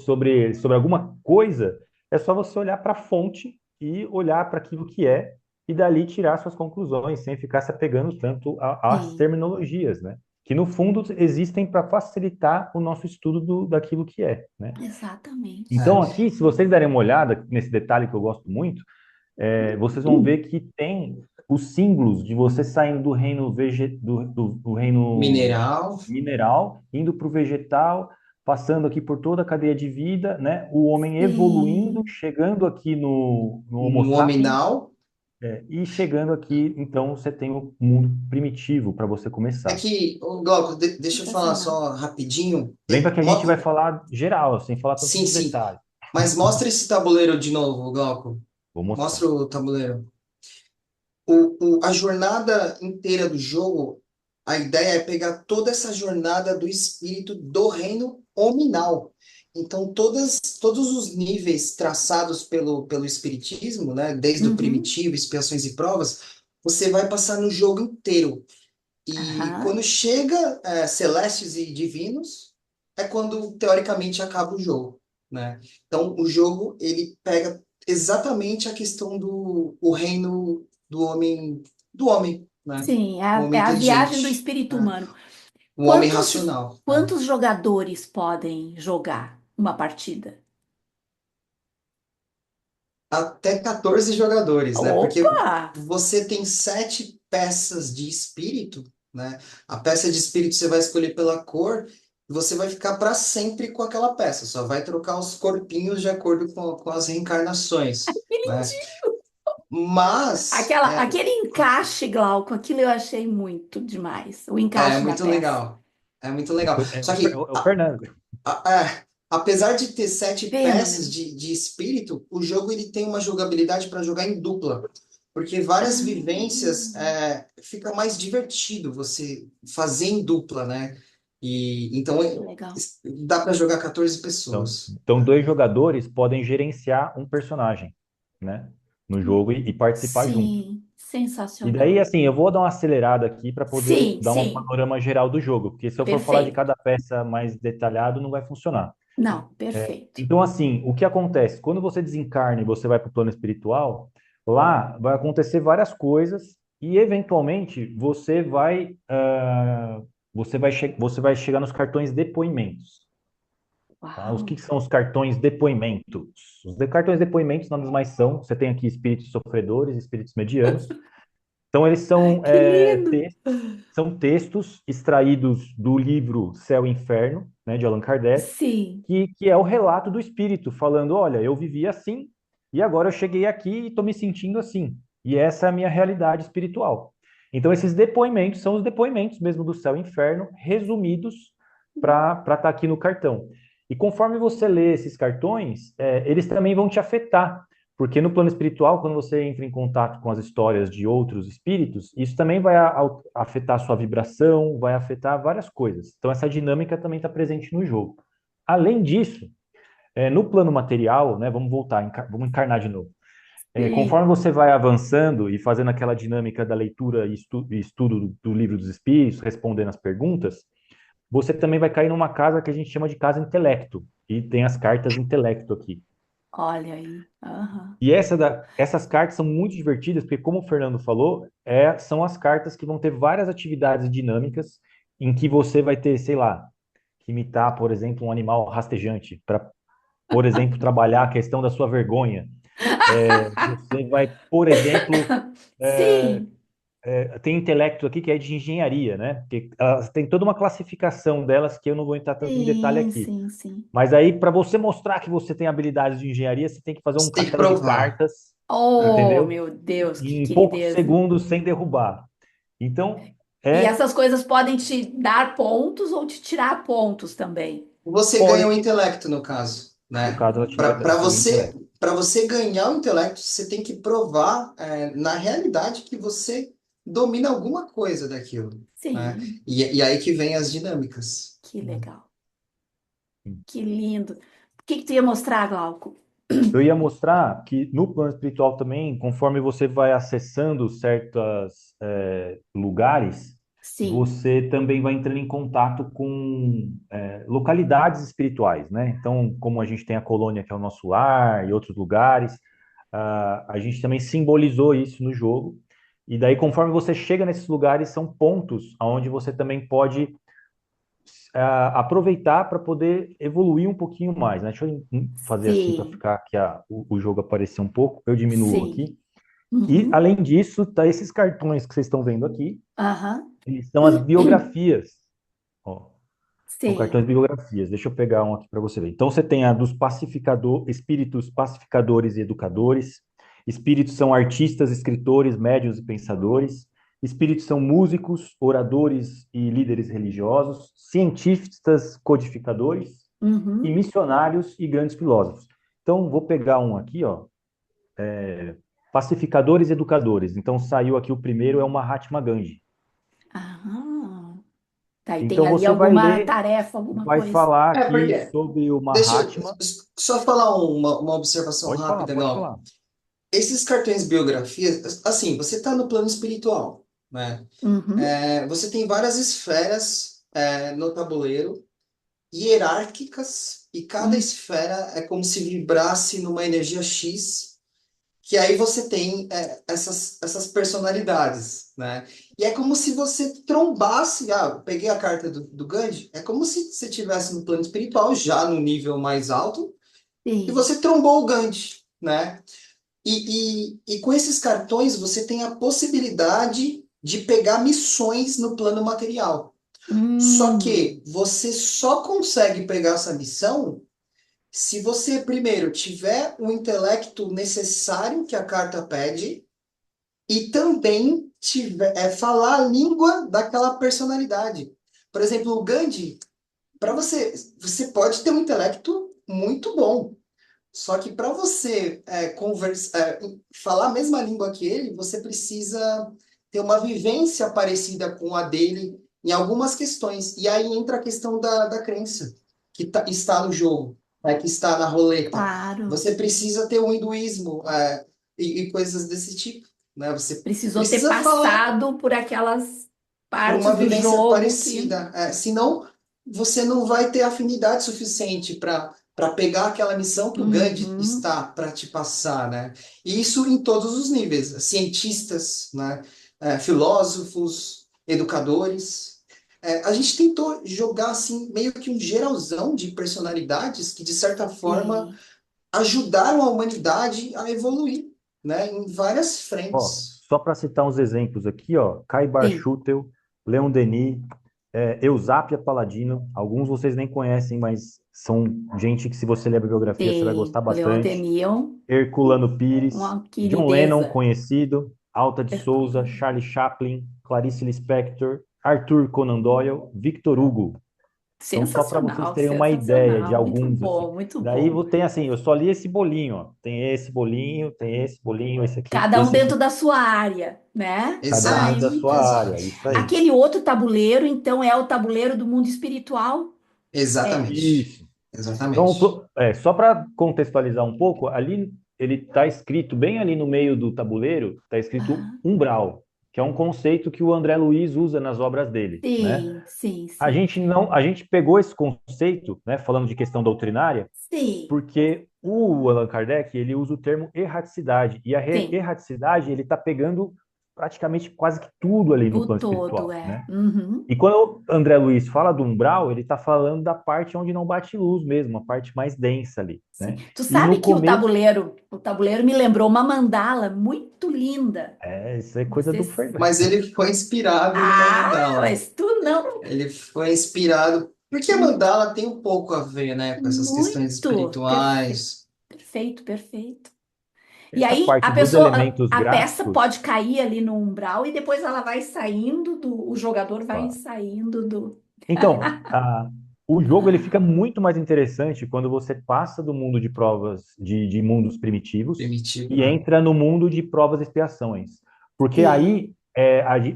Speaker 2: sobre alguma coisa, é só você olhar para a fonte e olhar para aquilo que é, e dali tirar suas conclusões, sem ficar se apegando tanto às
Speaker 1: Sim,
Speaker 2: terminologias, né? Que, no fundo, existem para facilitar o nosso estudo daquilo que é, né?
Speaker 1: exatamente.
Speaker 2: Então, aqui, se vocês derem uma olhada nesse detalhe que eu gosto muito, vocês vão ver que tem os símbolos de você saindo do reino do reino
Speaker 3: Mineral,
Speaker 2: mineral, indo para o vegetal, passando aqui por toda a cadeia de vida, né? O homem evoluindo,
Speaker 1: Sim.
Speaker 2: chegando aqui no Homo
Speaker 3: no
Speaker 2: sapiens,
Speaker 3: hominal.
Speaker 2: e chegando aqui, então você tem o mundo primitivo para você
Speaker 3: É
Speaker 2: começar.
Speaker 3: que, ô, Glauco, deixa eu falar
Speaker 1: Sensacional.
Speaker 3: só rapidinho.
Speaker 2: Lembra que a gente vai falar geral, sem falar tanto
Speaker 3: Sim,
Speaker 2: dos
Speaker 3: sim.
Speaker 2: detalhes.
Speaker 3: Mas mostra esse tabuleiro de novo, Glauco.
Speaker 2: Vou
Speaker 3: Mostra
Speaker 2: mostrar.
Speaker 3: o tabuleiro. A jornada inteira do jogo, a ideia é pegar toda essa jornada do espírito do reino hominal. Então, todos os níveis traçados pelo espiritismo, né, desde o
Speaker 1: Uhum.
Speaker 3: primitivo, expiações e provas, você vai passar no jogo inteiro. E
Speaker 1: Aham.
Speaker 3: quando chega Celestes e Divinos, é quando teoricamente acaba o jogo, né? Então o jogo ele pega exatamente a questão do o reino do homem, né?
Speaker 1: Sim,
Speaker 3: O
Speaker 1: é
Speaker 3: homem
Speaker 1: a viagem do
Speaker 3: inteligente,
Speaker 1: espírito
Speaker 3: né?
Speaker 1: humano.
Speaker 3: O homem
Speaker 1: Quantos,
Speaker 3: racional, né?
Speaker 1: quantos jogadores podem jogar uma partida?
Speaker 3: Até 14 jogadores, né? Porque
Speaker 1: Opa!
Speaker 3: você tem 7 peças de espírito, né? A peça de espírito você vai escolher pela cor e você vai ficar para sempre com aquela peça. Só vai trocar os corpinhos de acordo com as reencarnações,
Speaker 1: Que
Speaker 3: né?
Speaker 1: lindinho!
Speaker 3: Mas
Speaker 1: Aquele encaixe, Glauco, aquilo eu achei muito demais. O
Speaker 3: é
Speaker 1: encaixe da
Speaker 3: muito
Speaker 1: peça.
Speaker 3: legal. É muito legal. Só que
Speaker 2: É o Fernando.
Speaker 3: apesar de ter 7 peças
Speaker 1: Fenomenal.
Speaker 3: de espírito, o jogo ele tem uma jogabilidade para jogar em dupla. Porque várias vivências
Speaker 1: Ah,
Speaker 3: fica mais divertido você fazer em dupla, né? E então
Speaker 1: que legal.
Speaker 3: dá para jogar 14
Speaker 2: Então,
Speaker 3: pessoas.
Speaker 2: então, dois jogadores podem gerenciar um personagem, né? No jogo e participar junto.
Speaker 1: Sim,
Speaker 2: E daí,
Speaker 1: Sensacional.
Speaker 2: assim, eu vou dar uma acelerada aqui para poder
Speaker 1: Sim,
Speaker 2: dar um
Speaker 1: sim,
Speaker 2: panorama geral do jogo, porque se eu for falar de
Speaker 1: perfeito.
Speaker 2: cada peça mais detalhado, não vai funcionar.
Speaker 1: Não, perfeito.
Speaker 2: Então, assim, o que acontece? Quando você desencarna e você vai para o plano espiritual, lá vai acontecer várias coisas e, eventualmente, você vai chegar nos cartões depoimentos. Tá? Os
Speaker 1: Uau.
Speaker 2: que são os cartões depoimentos? Cartões depoimentos nada mais são, você tem aqui espíritos sofredores, espíritos medianos. Então, eles são,
Speaker 1: Que lindo!
Speaker 2: são textos extraídos do livro Céu e Inferno, né, de Allan Kardec,
Speaker 1: Sim.
Speaker 2: que é o relato do espírito, falando: olha, eu vivi assim, e agora eu cheguei aqui e estou me sentindo assim. E essa é a minha realidade espiritual. Então, esses depoimentos são os depoimentos mesmo do Céu e Inferno, resumidos para estar aqui no cartão. E conforme você lê esses cartões, eles também vão te afetar. Porque no plano espiritual, quando você entra em contato com as histórias de outros espíritos, isso também vai afetar a sua vibração, vai afetar várias coisas. Então, essa dinâmica também está presente no jogo. Além disso, no plano material, né, vamos voltar, vamos encarnar de novo.
Speaker 1: Sim.
Speaker 2: Conforme você vai avançando e fazendo aquela dinâmica da leitura e estudo do livro dos espíritos, respondendo as perguntas, você também vai cair numa casa que a gente chama de casa intelecto. E tem as cartas intelecto aqui.
Speaker 1: Olha aí. Aham.
Speaker 2: E essas cartas são muito divertidas, porque, como o Fernando falou, são as cartas que vão ter várias atividades dinâmicas em que você vai ter, sei lá, que imitar, por exemplo, um animal rastejante, para, por exemplo, trabalhar a questão da sua vergonha. Você vai, por exemplo, é,
Speaker 1: Sim.
Speaker 2: tem intelecto aqui que é de engenharia, né? Porque elas tem toda uma classificação delas que eu não vou entrar tanto em detalhe
Speaker 1: Sim,
Speaker 2: aqui.
Speaker 1: sim, sim.
Speaker 2: Mas aí, para você mostrar que você tem habilidades de engenharia, você tem que fazer um
Speaker 3: Você tem que
Speaker 2: castelo de
Speaker 3: provar.
Speaker 2: cartas,
Speaker 1: Oh,
Speaker 2: entendeu?
Speaker 1: meu Deus, que
Speaker 2: Em poucos
Speaker 1: querideza.
Speaker 2: segundos sem derrubar. Então,
Speaker 1: E
Speaker 2: é,
Speaker 1: essas coisas podem te dar pontos ou te tirar pontos também.
Speaker 3: Você ganha o
Speaker 2: podem,
Speaker 3: intelecto, no caso,
Speaker 2: no
Speaker 3: né?
Speaker 2: caso, ela
Speaker 3: Para
Speaker 2: tira o
Speaker 3: você,
Speaker 2: intelecto.
Speaker 3: para você ganhar o intelecto, você tem que provar, na realidade, que você domina alguma coisa daquilo, né?
Speaker 1: Sim,
Speaker 3: E aí que vem as dinâmicas.
Speaker 1: que legal. Que lindo. O que que tu ia mostrar, Glauco?
Speaker 2: Eu ia mostrar que no plano espiritual também, conforme você vai acessando certos lugares,
Speaker 1: Sim,
Speaker 2: você também vai entrando em contato com localidades espirituais, né? Então, como a gente tem a colônia que é o nosso lar e outros lugares, a gente também simbolizou isso no jogo. E daí, conforme você chega nesses lugares, são pontos onde você também pode aproveitar para poder evoluir um pouquinho mais, né? Deixa eu fazer assim para
Speaker 1: sim,
Speaker 2: ficar aqui o jogo aparecer um pouco. Eu diminuo
Speaker 1: sim.
Speaker 2: aqui. E,
Speaker 1: Uhum.
Speaker 2: além disso, tá esses cartões que vocês estão vendo aqui.
Speaker 1: Aham.
Speaker 2: Eles são as biografias. Ó, são
Speaker 1: Sim.
Speaker 2: cartões biografias. Deixa eu pegar um aqui para você ver. Então, você tem a dos espíritos pacificadores e educadores. Espíritos são artistas, escritores, médiuns e pensadores. Espíritos são músicos, oradores e líderes religiosos. Cientistas, codificadores. E
Speaker 1: Uhum.
Speaker 2: missionários e grandes filósofos. Então, vou pegar um aqui, ó. Pacificadores e educadores. Então, saiu aqui o primeiro, é o Mahatma Gandhi.
Speaker 1: Aham. Tá, e tem
Speaker 2: Então,
Speaker 1: ali
Speaker 2: você vai
Speaker 1: alguma
Speaker 2: ler,
Speaker 1: tarefa, alguma
Speaker 2: vai
Speaker 1: coisa.
Speaker 2: falar
Speaker 3: É,
Speaker 2: aqui
Speaker 3: porque,
Speaker 2: sobre o
Speaker 3: deixa eu
Speaker 2: Mahatma.
Speaker 3: só falar uma observação
Speaker 2: Pode falar,
Speaker 3: rápida,
Speaker 2: pode
Speaker 3: Gal.
Speaker 2: falar.
Speaker 3: Esses cartões biografias, assim, você está no plano espiritual, né?
Speaker 1: Uhum.
Speaker 3: Você tem várias esferas, no tabuleiro, hierárquicas, e cada
Speaker 1: Hum.
Speaker 3: esfera é como se vibrasse numa energia X, que aí você tem, essas personalidades, né? E é como se você trombasse, eu peguei a carta do Gandhi, é como se você estivesse no plano espiritual, já no nível mais alto, e
Speaker 1: Sim.
Speaker 3: você trombou o Gandhi, né? E com esses cartões você tem a possibilidade de pegar missões no plano material. Só
Speaker 1: Hum.
Speaker 3: que você só consegue pegar essa missão se você, primeiro, tiver o intelecto necessário que a carta pede e também falar a língua daquela personalidade. Por exemplo, o Gandhi, para você pode ter um intelecto muito bom. Só que para você falar a mesma língua que ele, você precisa ter uma vivência parecida com a dele em algumas questões. E aí entra a questão da crença, que está no jogo, né, que está na roleta.
Speaker 1: Claro.
Speaker 3: Você precisa ter um hinduísmo, e coisas desse tipo. né? Você
Speaker 1: Precisou ter
Speaker 3: precisa falar
Speaker 1: passado por aquelas
Speaker 3: por
Speaker 1: partes
Speaker 3: uma
Speaker 1: do
Speaker 3: vivência
Speaker 1: jogo que.
Speaker 3: parecida. Senão, você não vai ter afinidade suficiente para pegar aquela missão que o Gandhi
Speaker 1: Uhum.
Speaker 3: está para te passar, né? E isso em todos os níveis, cientistas, né? Filósofos, educadores. A gente tentou jogar assim meio que um geralzão de personalidades que, de certa forma,
Speaker 1: Sim,
Speaker 3: ajudaram a humanidade a evoluir, né? Em várias
Speaker 2: Ó,
Speaker 3: frentes.
Speaker 2: só para citar uns exemplos aqui, ó, Kai
Speaker 1: sim.
Speaker 2: Barchutel, Leon Denis, Eusápia Paladino. Alguns vocês nem conhecem, mas são gente que, se você ler a bibliografia, você vai
Speaker 1: Sim.
Speaker 2: gostar
Speaker 1: Leon
Speaker 2: bastante.
Speaker 1: Denis,
Speaker 2: Herculano Pires,
Speaker 1: uma
Speaker 2: John Lennon,
Speaker 1: querideza.
Speaker 2: conhecido, Alta de Souza,
Speaker 1: Herculano.
Speaker 2: Charlie Chaplin, Clarice Lispector, Arthur Conan Doyle, Victor Hugo. Então, só para vocês
Speaker 1: Sensacional,
Speaker 2: terem uma ideia de
Speaker 1: sensacional. Muito
Speaker 2: alguns, assim.
Speaker 1: bom, muito
Speaker 2: Daí
Speaker 1: bom.
Speaker 2: tem assim, eu só li esse bolinho, ó. Tem esse bolinho,
Speaker 1: Cada um
Speaker 2: esse
Speaker 1: dentro
Speaker 2: aqui,
Speaker 1: da sua área, né?
Speaker 2: cada um dentro da
Speaker 3: Exato,
Speaker 1: Aí,
Speaker 2: sua
Speaker 3: exato.
Speaker 2: área, isso aí.
Speaker 1: aquele outro tabuleiro, então, é o tabuleiro do mundo espiritual? É.
Speaker 3: Exatamente.
Speaker 2: Isso. Então,
Speaker 3: Exatamente.
Speaker 2: só para contextualizar um pouco, ali ele está escrito, bem ali no meio do tabuleiro, está escrito
Speaker 1: Ah,
Speaker 2: umbral, que é um conceito que o André Luiz usa nas obras dele, né?
Speaker 1: sim, sim,
Speaker 2: A
Speaker 1: sim.
Speaker 2: gente não, a gente pegou esse conceito, né, falando de questão doutrinária,
Speaker 1: Sim,
Speaker 2: porque o Allan Kardec ele usa o termo erraticidade e a
Speaker 1: sim.
Speaker 2: erraticidade ele está pegando praticamente quase que tudo ali no
Speaker 1: O
Speaker 2: plano
Speaker 1: todo
Speaker 2: espiritual,
Speaker 1: é.
Speaker 2: né?
Speaker 1: Uhum.
Speaker 2: E quando o André Luiz fala do umbral, ele está falando da parte onde não bate luz mesmo, a parte mais densa ali,
Speaker 1: Sim.
Speaker 2: né?
Speaker 1: Tu
Speaker 2: E no
Speaker 1: sabe que
Speaker 2: começo,
Speaker 1: o tabuleiro me lembrou uma mandala muito linda.
Speaker 2: isso é
Speaker 1: Não
Speaker 2: coisa
Speaker 1: sei
Speaker 2: do
Speaker 1: se...
Speaker 2: Fernando.
Speaker 3: Mas ele foi inspirado numa
Speaker 1: Ah,
Speaker 3: mandala.
Speaker 1: mas tu não.
Speaker 3: Ele foi inspirado. Porque a mandala tem um pouco a ver, né, com essas questões
Speaker 1: Muito. Perfeito,
Speaker 3: espirituais.
Speaker 1: perfeito, perfeito. E
Speaker 2: Essa
Speaker 1: aí a
Speaker 2: parte dos
Speaker 1: pessoa,
Speaker 2: elementos
Speaker 1: a peça
Speaker 2: gráficos,
Speaker 1: pode cair ali no umbral e depois ela vai saindo o jogador vai
Speaker 2: claro.
Speaker 1: saindo do.
Speaker 2: Então, o jogo ele fica muito mais interessante quando você passa do mundo de provas de mundos primitivos
Speaker 3: Primitivo,
Speaker 2: e
Speaker 3: né?
Speaker 2: entra no mundo de provas e expiações. Porque
Speaker 1: Sim,
Speaker 2: aí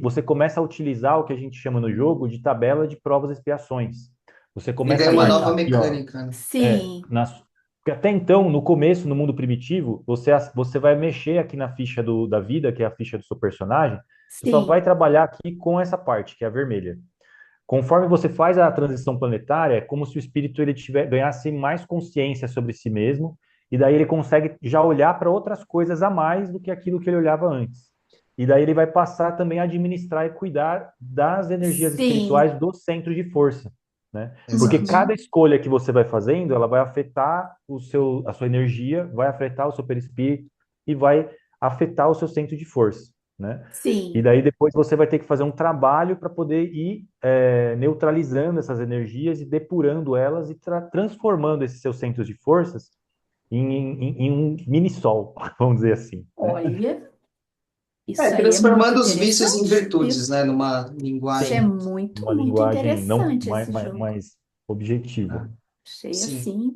Speaker 2: você começa a utilizar o que a gente chama no jogo de tabela de provas e expiações. Você
Speaker 3: Ele
Speaker 2: começa
Speaker 3: ganha
Speaker 2: a
Speaker 3: uma
Speaker 2: marcar
Speaker 3: nova
Speaker 2: aqui, ó.
Speaker 3: mecânica, né?
Speaker 2: É,
Speaker 1: sim,
Speaker 2: porque até então, no começo, no mundo primitivo, você vai mexer aqui na ficha da vida, que é a ficha do seu personagem, você só vai
Speaker 1: sim,
Speaker 2: trabalhar aqui com essa parte, que é a vermelha. Conforme você faz a transição planetária, é como se o espírito ganhasse mais consciência sobre si mesmo, e daí ele consegue já olhar para outras coisas a mais do que aquilo que ele olhava antes. E daí ele vai passar também a administrar e cuidar das energias
Speaker 1: sim.
Speaker 2: espirituais do centro de força, né? Porque
Speaker 3: Exato.
Speaker 2: cada
Speaker 1: Uhum,
Speaker 2: escolha que você vai fazendo, ela vai afetar a sua energia, vai afetar o seu perispírito e vai afetar o seu centro de força, né? E
Speaker 1: sim,
Speaker 2: daí depois você vai ter que fazer um trabalho para poder ir neutralizando essas energias e depurando elas e transformando esses seus centros de forças em um mini sol, vamos dizer assim, né?
Speaker 1: olha, isso aí é muito
Speaker 3: Transformando os vícios em
Speaker 1: interessante,
Speaker 3: virtudes,
Speaker 1: viu?
Speaker 3: né? Numa
Speaker 1: Isso é
Speaker 3: linguagem.
Speaker 1: muito,
Speaker 2: Uma
Speaker 1: muito
Speaker 2: linguagem não
Speaker 1: interessante esse jogo.
Speaker 2: mais objetiva.
Speaker 3: Né?
Speaker 1: Achei
Speaker 3: Sim.
Speaker 1: assim,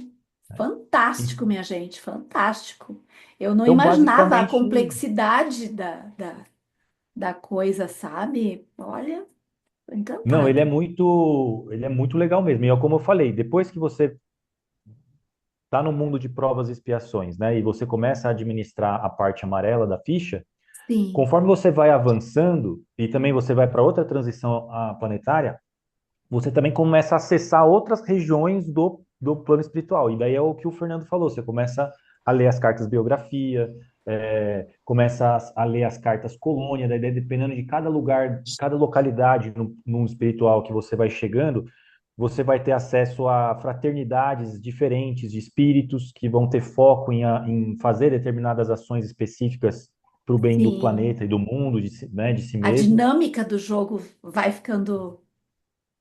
Speaker 2: E-
Speaker 1: fantástico, minha gente, fantástico. Eu não
Speaker 2: Então,
Speaker 1: imaginava a
Speaker 2: basicamente,
Speaker 1: complexidade da coisa, sabe? Olha, tô
Speaker 2: não,
Speaker 1: encantada.
Speaker 2: ele é muito legal mesmo. E é como eu falei, depois que você está no mundo de provas e expiações, né, e você começa a administrar a parte amarela da ficha.
Speaker 1: Sim,
Speaker 2: Conforme você vai avançando e também você vai para outra transição planetária, você também começa a acessar outras regiões do plano espiritual. E daí é o que o Fernando falou: você começa a ler as cartas biografia, começa a ler as cartas colônia, daí dependendo de cada lugar, cada localidade no espiritual que você vai chegando, você vai ter acesso a fraternidades diferentes de espíritos que vão ter foco em fazer determinadas ações específicas para o bem do
Speaker 1: sim.
Speaker 2: planeta e do mundo, né, de si
Speaker 1: A
Speaker 2: mesmo.
Speaker 1: dinâmica do jogo vai ficando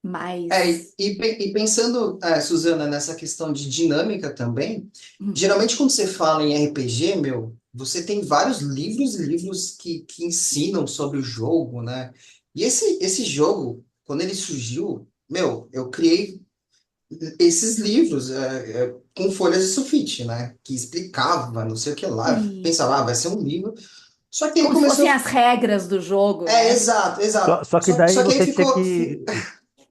Speaker 1: mais.
Speaker 3: E pensando, Suzana, nessa questão de dinâmica também,
Speaker 1: Hum,
Speaker 3: geralmente quando você fala em RPG, meu, você tem vários livros e livros que ensinam sobre o jogo, né? E esse jogo, quando ele surgiu, meu, eu criei esses livros com folhas de sulfite, né? Que explicava, não sei o que lá. Eu
Speaker 1: sim.
Speaker 3: pensava, vai ser um livro. Só que aí
Speaker 1: Como se fossem
Speaker 3: começou.
Speaker 1: as regras do jogo, né?
Speaker 3: Exato,
Speaker 2: Só,
Speaker 3: exato.
Speaker 2: só que daí
Speaker 3: Só que aí
Speaker 2: você tinha
Speaker 3: ficou,
Speaker 2: que.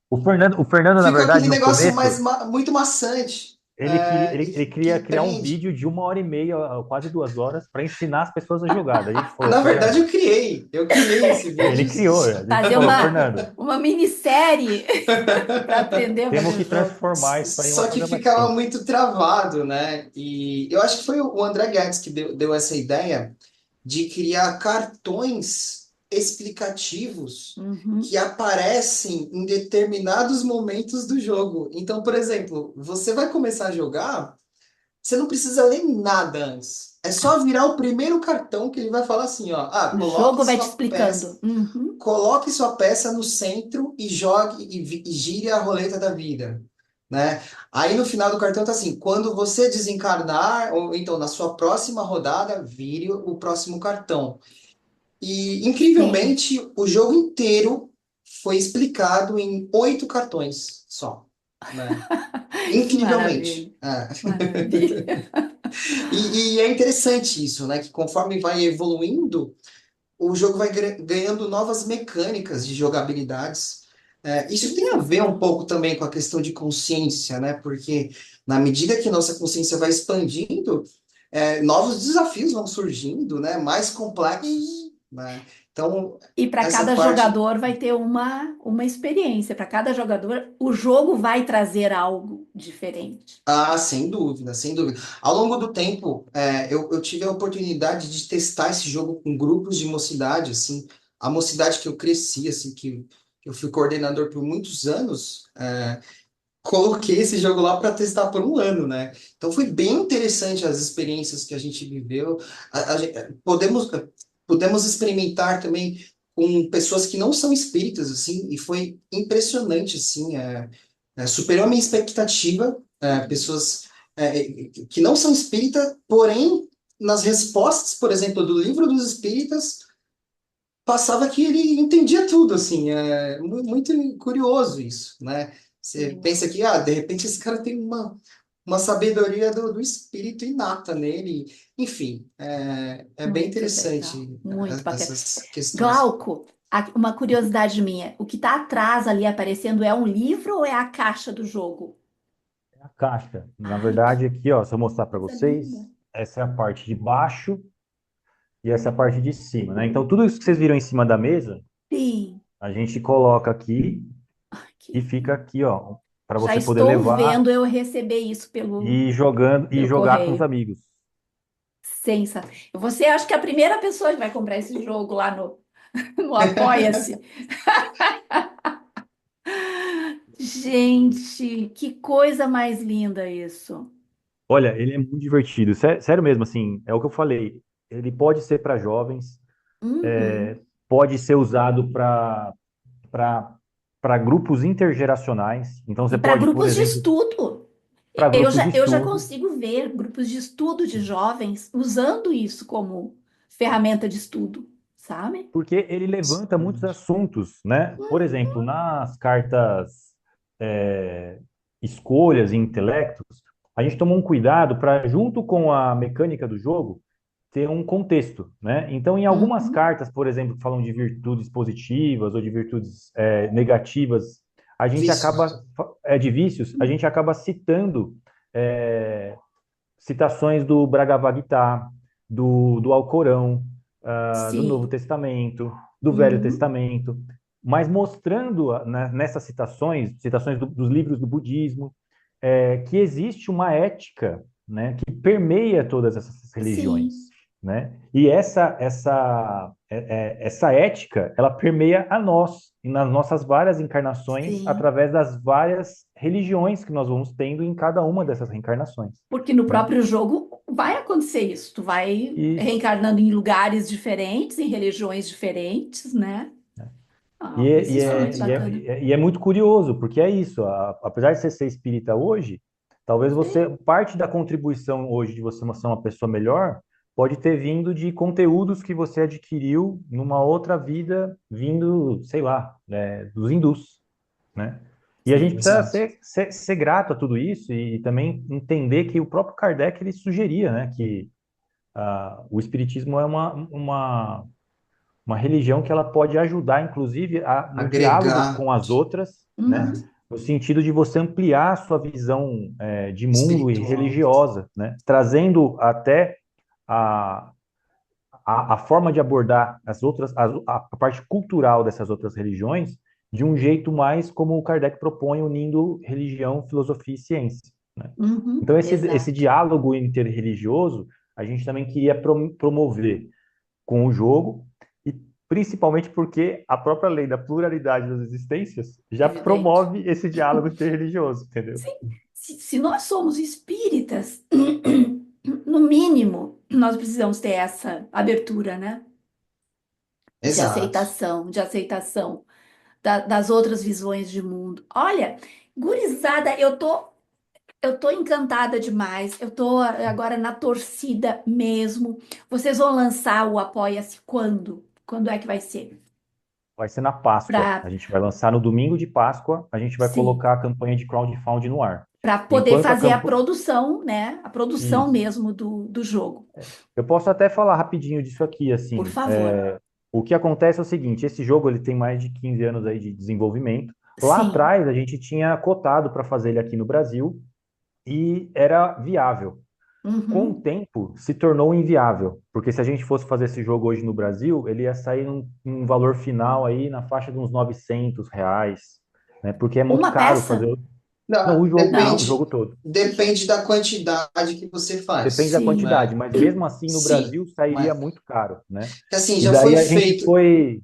Speaker 2: O Fernando, na
Speaker 3: ficou aquele
Speaker 2: verdade, no
Speaker 3: negócio
Speaker 2: começo,
Speaker 3: muito maçante.
Speaker 2: ele queria criar um
Speaker 3: Empreende.
Speaker 2: vídeo de 1 hora e meia, quase 2 horas, para ensinar as pessoas a jogar. Daí a gente falou,
Speaker 3: Na verdade,
Speaker 2: Fernando,
Speaker 3: eu criei esse vídeo.
Speaker 2: ele criou. A gente
Speaker 1: Fazer
Speaker 2: falou, Fernando,
Speaker 1: uma minissérie para aprender a
Speaker 2: temos
Speaker 1: fazer
Speaker 2: que
Speaker 1: jogo.
Speaker 2: transformar isso aí em uma
Speaker 3: Só que
Speaker 2: coisa mais
Speaker 3: ficava
Speaker 2: simples.
Speaker 3: muito travado, né? E eu acho que foi o André Guedes que deu essa ideia de criar cartões explicativos que
Speaker 1: Uhum.
Speaker 3: aparecem em determinados momentos do jogo. Então, por exemplo, você vai começar a jogar, você não precisa ler nada antes. É só virar o primeiro cartão que ele vai falar assim, ó,
Speaker 1: O jogo vai te
Speaker 3: peça,
Speaker 1: explicando. Uhum.
Speaker 3: coloque sua peça no centro e jogue e gire a roleta da vida, né? Aí no final do cartão tá assim, quando você desencarnar, ou então na sua próxima rodada, vire o próximo cartão. E,
Speaker 1: Sim.
Speaker 3: incrivelmente, o jogo inteiro foi explicado em 8 cartões só, né?
Speaker 1: Que maravilha.
Speaker 3: Incrivelmente. É.
Speaker 1: Maravilha.
Speaker 3: E é interessante isso, né? Que conforme vai evoluindo, o jogo vai ganhando novas mecânicas de jogabilidades. É, isso tem a
Speaker 1: Sim.
Speaker 3: ver um pouco também com a questão de consciência, né? Porque na medida que nossa consciência vai expandindo, novos desafios vão surgindo, né? Mais complexos, né? Então,
Speaker 1: E para
Speaker 3: essa
Speaker 1: cada
Speaker 3: parte.
Speaker 1: jogador vai ter uma experiência. Para cada jogador, o jogo vai trazer algo diferente.
Speaker 3: Ah, sem dúvida, sem dúvida. Ao longo do tempo, eu tive a oportunidade de testar esse jogo com grupos de mocidade, assim, a mocidade que eu cresci, assim, que eu fui coordenador por muitos anos, coloquei esse jogo lá para testar por um ano, né? Então foi bem interessante as experiências que a gente viveu. Podemos experimentar também com pessoas que não são espíritas, assim, e foi impressionante, assim, superou a minha expectativa, pessoas que não são espíritas, porém, nas respostas, por exemplo, do livro dos espíritas, passava que ele entendia tudo, assim, muito curioso isso, né? Você
Speaker 1: Sim,
Speaker 3: pensa que, de repente esse cara tem uma sabedoria do espírito inata nele, enfim, é bem
Speaker 1: muito legal,
Speaker 3: interessante
Speaker 1: muito bacana.
Speaker 3: essas questões.
Speaker 1: Glauco, uma curiosidade minha: o que está atrás ali aparecendo é um livro ou é a caixa do jogo?
Speaker 2: A caixa. Na
Speaker 1: Ai, que
Speaker 2: verdade, aqui, ó, se eu mostrar para
Speaker 1: coisa linda.
Speaker 2: vocês, essa é a parte de baixo e essa é a parte de cima, né? Então, tudo isso que vocês viram em cima da mesa,
Speaker 1: Sim,
Speaker 2: a gente coloca aqui e
Speaker 1: que
Speaker 2: fica aqui, ó, para
Speaker 1: já
Speaker 2: você poder
Speaker 1: estou
Speaker 2: levar
Speaker 1: vendo eu receber isso
Speaker 2: e
Speaker 1: pelo
Speaker 2: jogar com os
Speaker 1: correio.
Speaker 2: amigos.
Speaker 1: Você acho que é a primeira pessoa que vai comprar esse jogo lá no Apoia-se. Gente, que coisa mais linda isso.
Speaker 2: Olha, ele é muito divertido. Sério mesmo, assim, é o que eu falei. Ele pode ser para jovens,
Speaker 1: Uhum.
Speaker 2: pode ser usado para para grupos intergeracionais. Então, você
Speaker 1: E para
Speaker 2: pode, por
Speaker 1: grupos de
Speaker 2: exemplo,
Speaker 1: estudo.
Speaker 2: para
Speaker 1: Eu
Speaker 2: grupos de
Speaker 1: já
Speaker 2: estudo.
Speaker 1: consigo ver grupos de estudo de jovens usando isso como ferramenta de estudo, sabe?
Speaker 2: Porque ele levanta muitos assuntos, né? Por exemplo, nas cartas é, escolhas e intelectos, a gente tomou um cuidado para, junto com a mecânica do jogo, ter um contexto, né? Então, em algumas
Speaker 1: Uhum.
Speaker 2: cartas, por exemplo, que falam de virtudes positivas ou de virtudes negativas, a gente
Speaker 3: Vícios.
Speaker 2: acaba, de vícios, a gente acaba citando é, citações do Bhagavad Gita, do Alcorão, do Novo
Speaker 1: Sim.
Speaker 2: Testamento, do Velho
Speaker 1: Uhum.
Speaker 2: Testamento, mas mostrando né, nessas citações dos livros do budismo, que existe uma ética, né, que permeia todas essas
Speaker 1: Sim.
Speaker 2: religiões, né? E essa ética, ela permeia a nós, e nas nossas várias encarnações,
Speaker 1: Sim.
Speaker 2: através das várias religiões que nós vamos tendo em cada uma dessas reencarnações,
Speaker 1: Porque no
Speaker 2: né?
Speaker 1: próprio jogo vai acontecer isso. Tu vai
Speaker 2: Isso.
Speaker 1: reencarnando em lugares diferentes, em religiões diferentes, né? Ah,
Speaker 2: E é,
Speaker 1: mas
Speaker 2: e
Speaker 1: isso é
Speaker 2: é,
Speaker 1: muito
Speaker 2: e
Speaker 1: bacana.
Speaker 2: é, e é muito curioso, porque é isso, apesar de você ser espírita hoje, talvez você,
Speaker 1: Sim.
Speaker 2: parte da contribuição hoje de você ser uma pessoa melhor, pode ter vindo de conteúdos que você adquiriu numa outra vida, vindo, sei lá, dos hindus, né? E a gente
Speaker 1: Sim.
Speaker 2: precisa
Speaker 3: Exato.
Speaker 2: ser grato a tudo isso e também entender que o próprio Kardec, ele sugeria, né, que o espiritismo é uma religião que ela pode ajudar, inclusive, no diálogo
Speaker 3: Agregar.
Speaker 2: com as outras, né?
Speaker 1: Uhum.
Speaker 2: no sentido de você ampliar a sua visão de mundo e
Speaker 3: Espiritual.
Speaker 2: religiosa, né? Trazendo até a, a forma de abordar as outras, a parte cultural dessas outras religiões de um jeito mais como o Kardec propõe, unindo religião, filosofia e ciência, né?
Speaker 1: Uhum,
Speaker 2: Então, esse
Speaker 1: exato.
Speaker 2: diálogo interreligioso, a gente também queria promover com o jogo, e principalmente porque a própria lei da pluralidade das existências já
Speaker 1: Evidente.
Speaker 2: promove esse diálogo interreligioso, entendeu?
Speaker 1: Sim, se nós somos espíritas, no mínimo, nós precisamos ter essa abertura, né?
Speaker 3: Exato.
Speaker 1: De aceitação das outras visões de mundo. Olha, gurizada, eu tô encantada demais. Eu tô agora na torcida mesmo. Vocês vão lançar o Apoia-se quando? Quando é que vai ser?
Speaker 2: Vai ser na Páscoa. A
Speaker 1: Para,
Speaker 2: gente vai lançar no domingo de Páscoa, a gente vai
Speaker 1: sim,
Speaker 2: colocar a campanha de crowdfunding no ar.
Speaker 1: para poder
Speaker 2: Enquanto a
Speaker 1: fazer a
Speaker 2: campanha.
Speaker 1: produção, né? A produção
Speaker 2: Isso.
Speaker 1: mesmo do jogo.
Speaker 2: Eu posso até falar rapidinho disso aqui,
Speaker 1: Por
Speaker 2: assim.
Speaker 1: favor.
Speaker 2: O que acontece é o seguinte, esse jogo ele tem mais de 15 anos aí de desenvolvimento. Lá
Speaker 1: Sim.
Speaker 2: atrás a gente tinha cotado para fazer ele aqui no Brasil e era viável. Com o
Speaker 1: Uhum.
Speaker 2: tempo se tornou inviável, porque se a gente fosse fazer esse jogo hoje no Brasil, ele ia sair um valor final aí na faixa de uns R$ 900, né? Porque é muito
Speaker 1: Uma
Speaker 2: caro fazer
Speaker 1: peça?
Speaker 2: não,
Speaker 3: Não,
Speaker 2: o
Speaker 1: Não.
Speaker 2: jogo todo.
Speaker 3: depende da quantidade que você
Speaker 2: Depende da
Speaker 3: faz,
Speaker 1: Sim.
Speaker 2: quantidade,
Speaker 3: né?
Speaker 2: mas mesmo assim no
Speaker 3: Sim,
Speaker 2: Brasil sairia
Speaker 3: mas
Speaker 2: muito caro, né?
Speaker 3: assim,
Speaker 2: E
Speaker 3: já foi
Speaker 2: daí a gente
Speaker 3: feito,
Speaker 2: foi.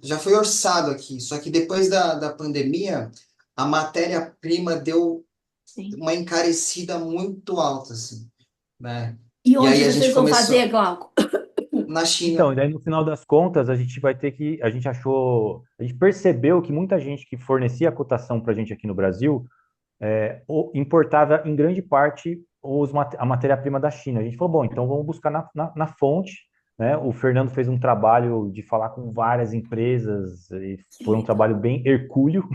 Speaker 3: já foi orçado aqui, só que depois da pandemia, a matéria-prima deu
Speaker 1: Sim.
Speaker 3: uma encarecida muito alta, assim, né?
Speaker 1: E
Speaker 3: E
Speaker 1: onde
Speaker 3: aí a gente
Speaker 1: vocês vão fazer,
Speaker 3: começou
Speaker 1: Glauco?
Speaker 3: na
Speaker 2: Então,
Speaker 3: China.
Speaker 2: e daí no final das contas, a gente vai ter que. A gente achou. A gente percebeu que muita gente que fornecia a cotação para a gente aqui no Brasil importava em grande parte a matéria-prima da China. A gente falou, bom, então vamos buscar na fonte, né? O Fernando fez um trabalho de falar com várias empresas, e
Speaker 1: Que
Speaker 2: foi um trabalho
Speaker 1: legal.
Speaker 2: bem hercúleo,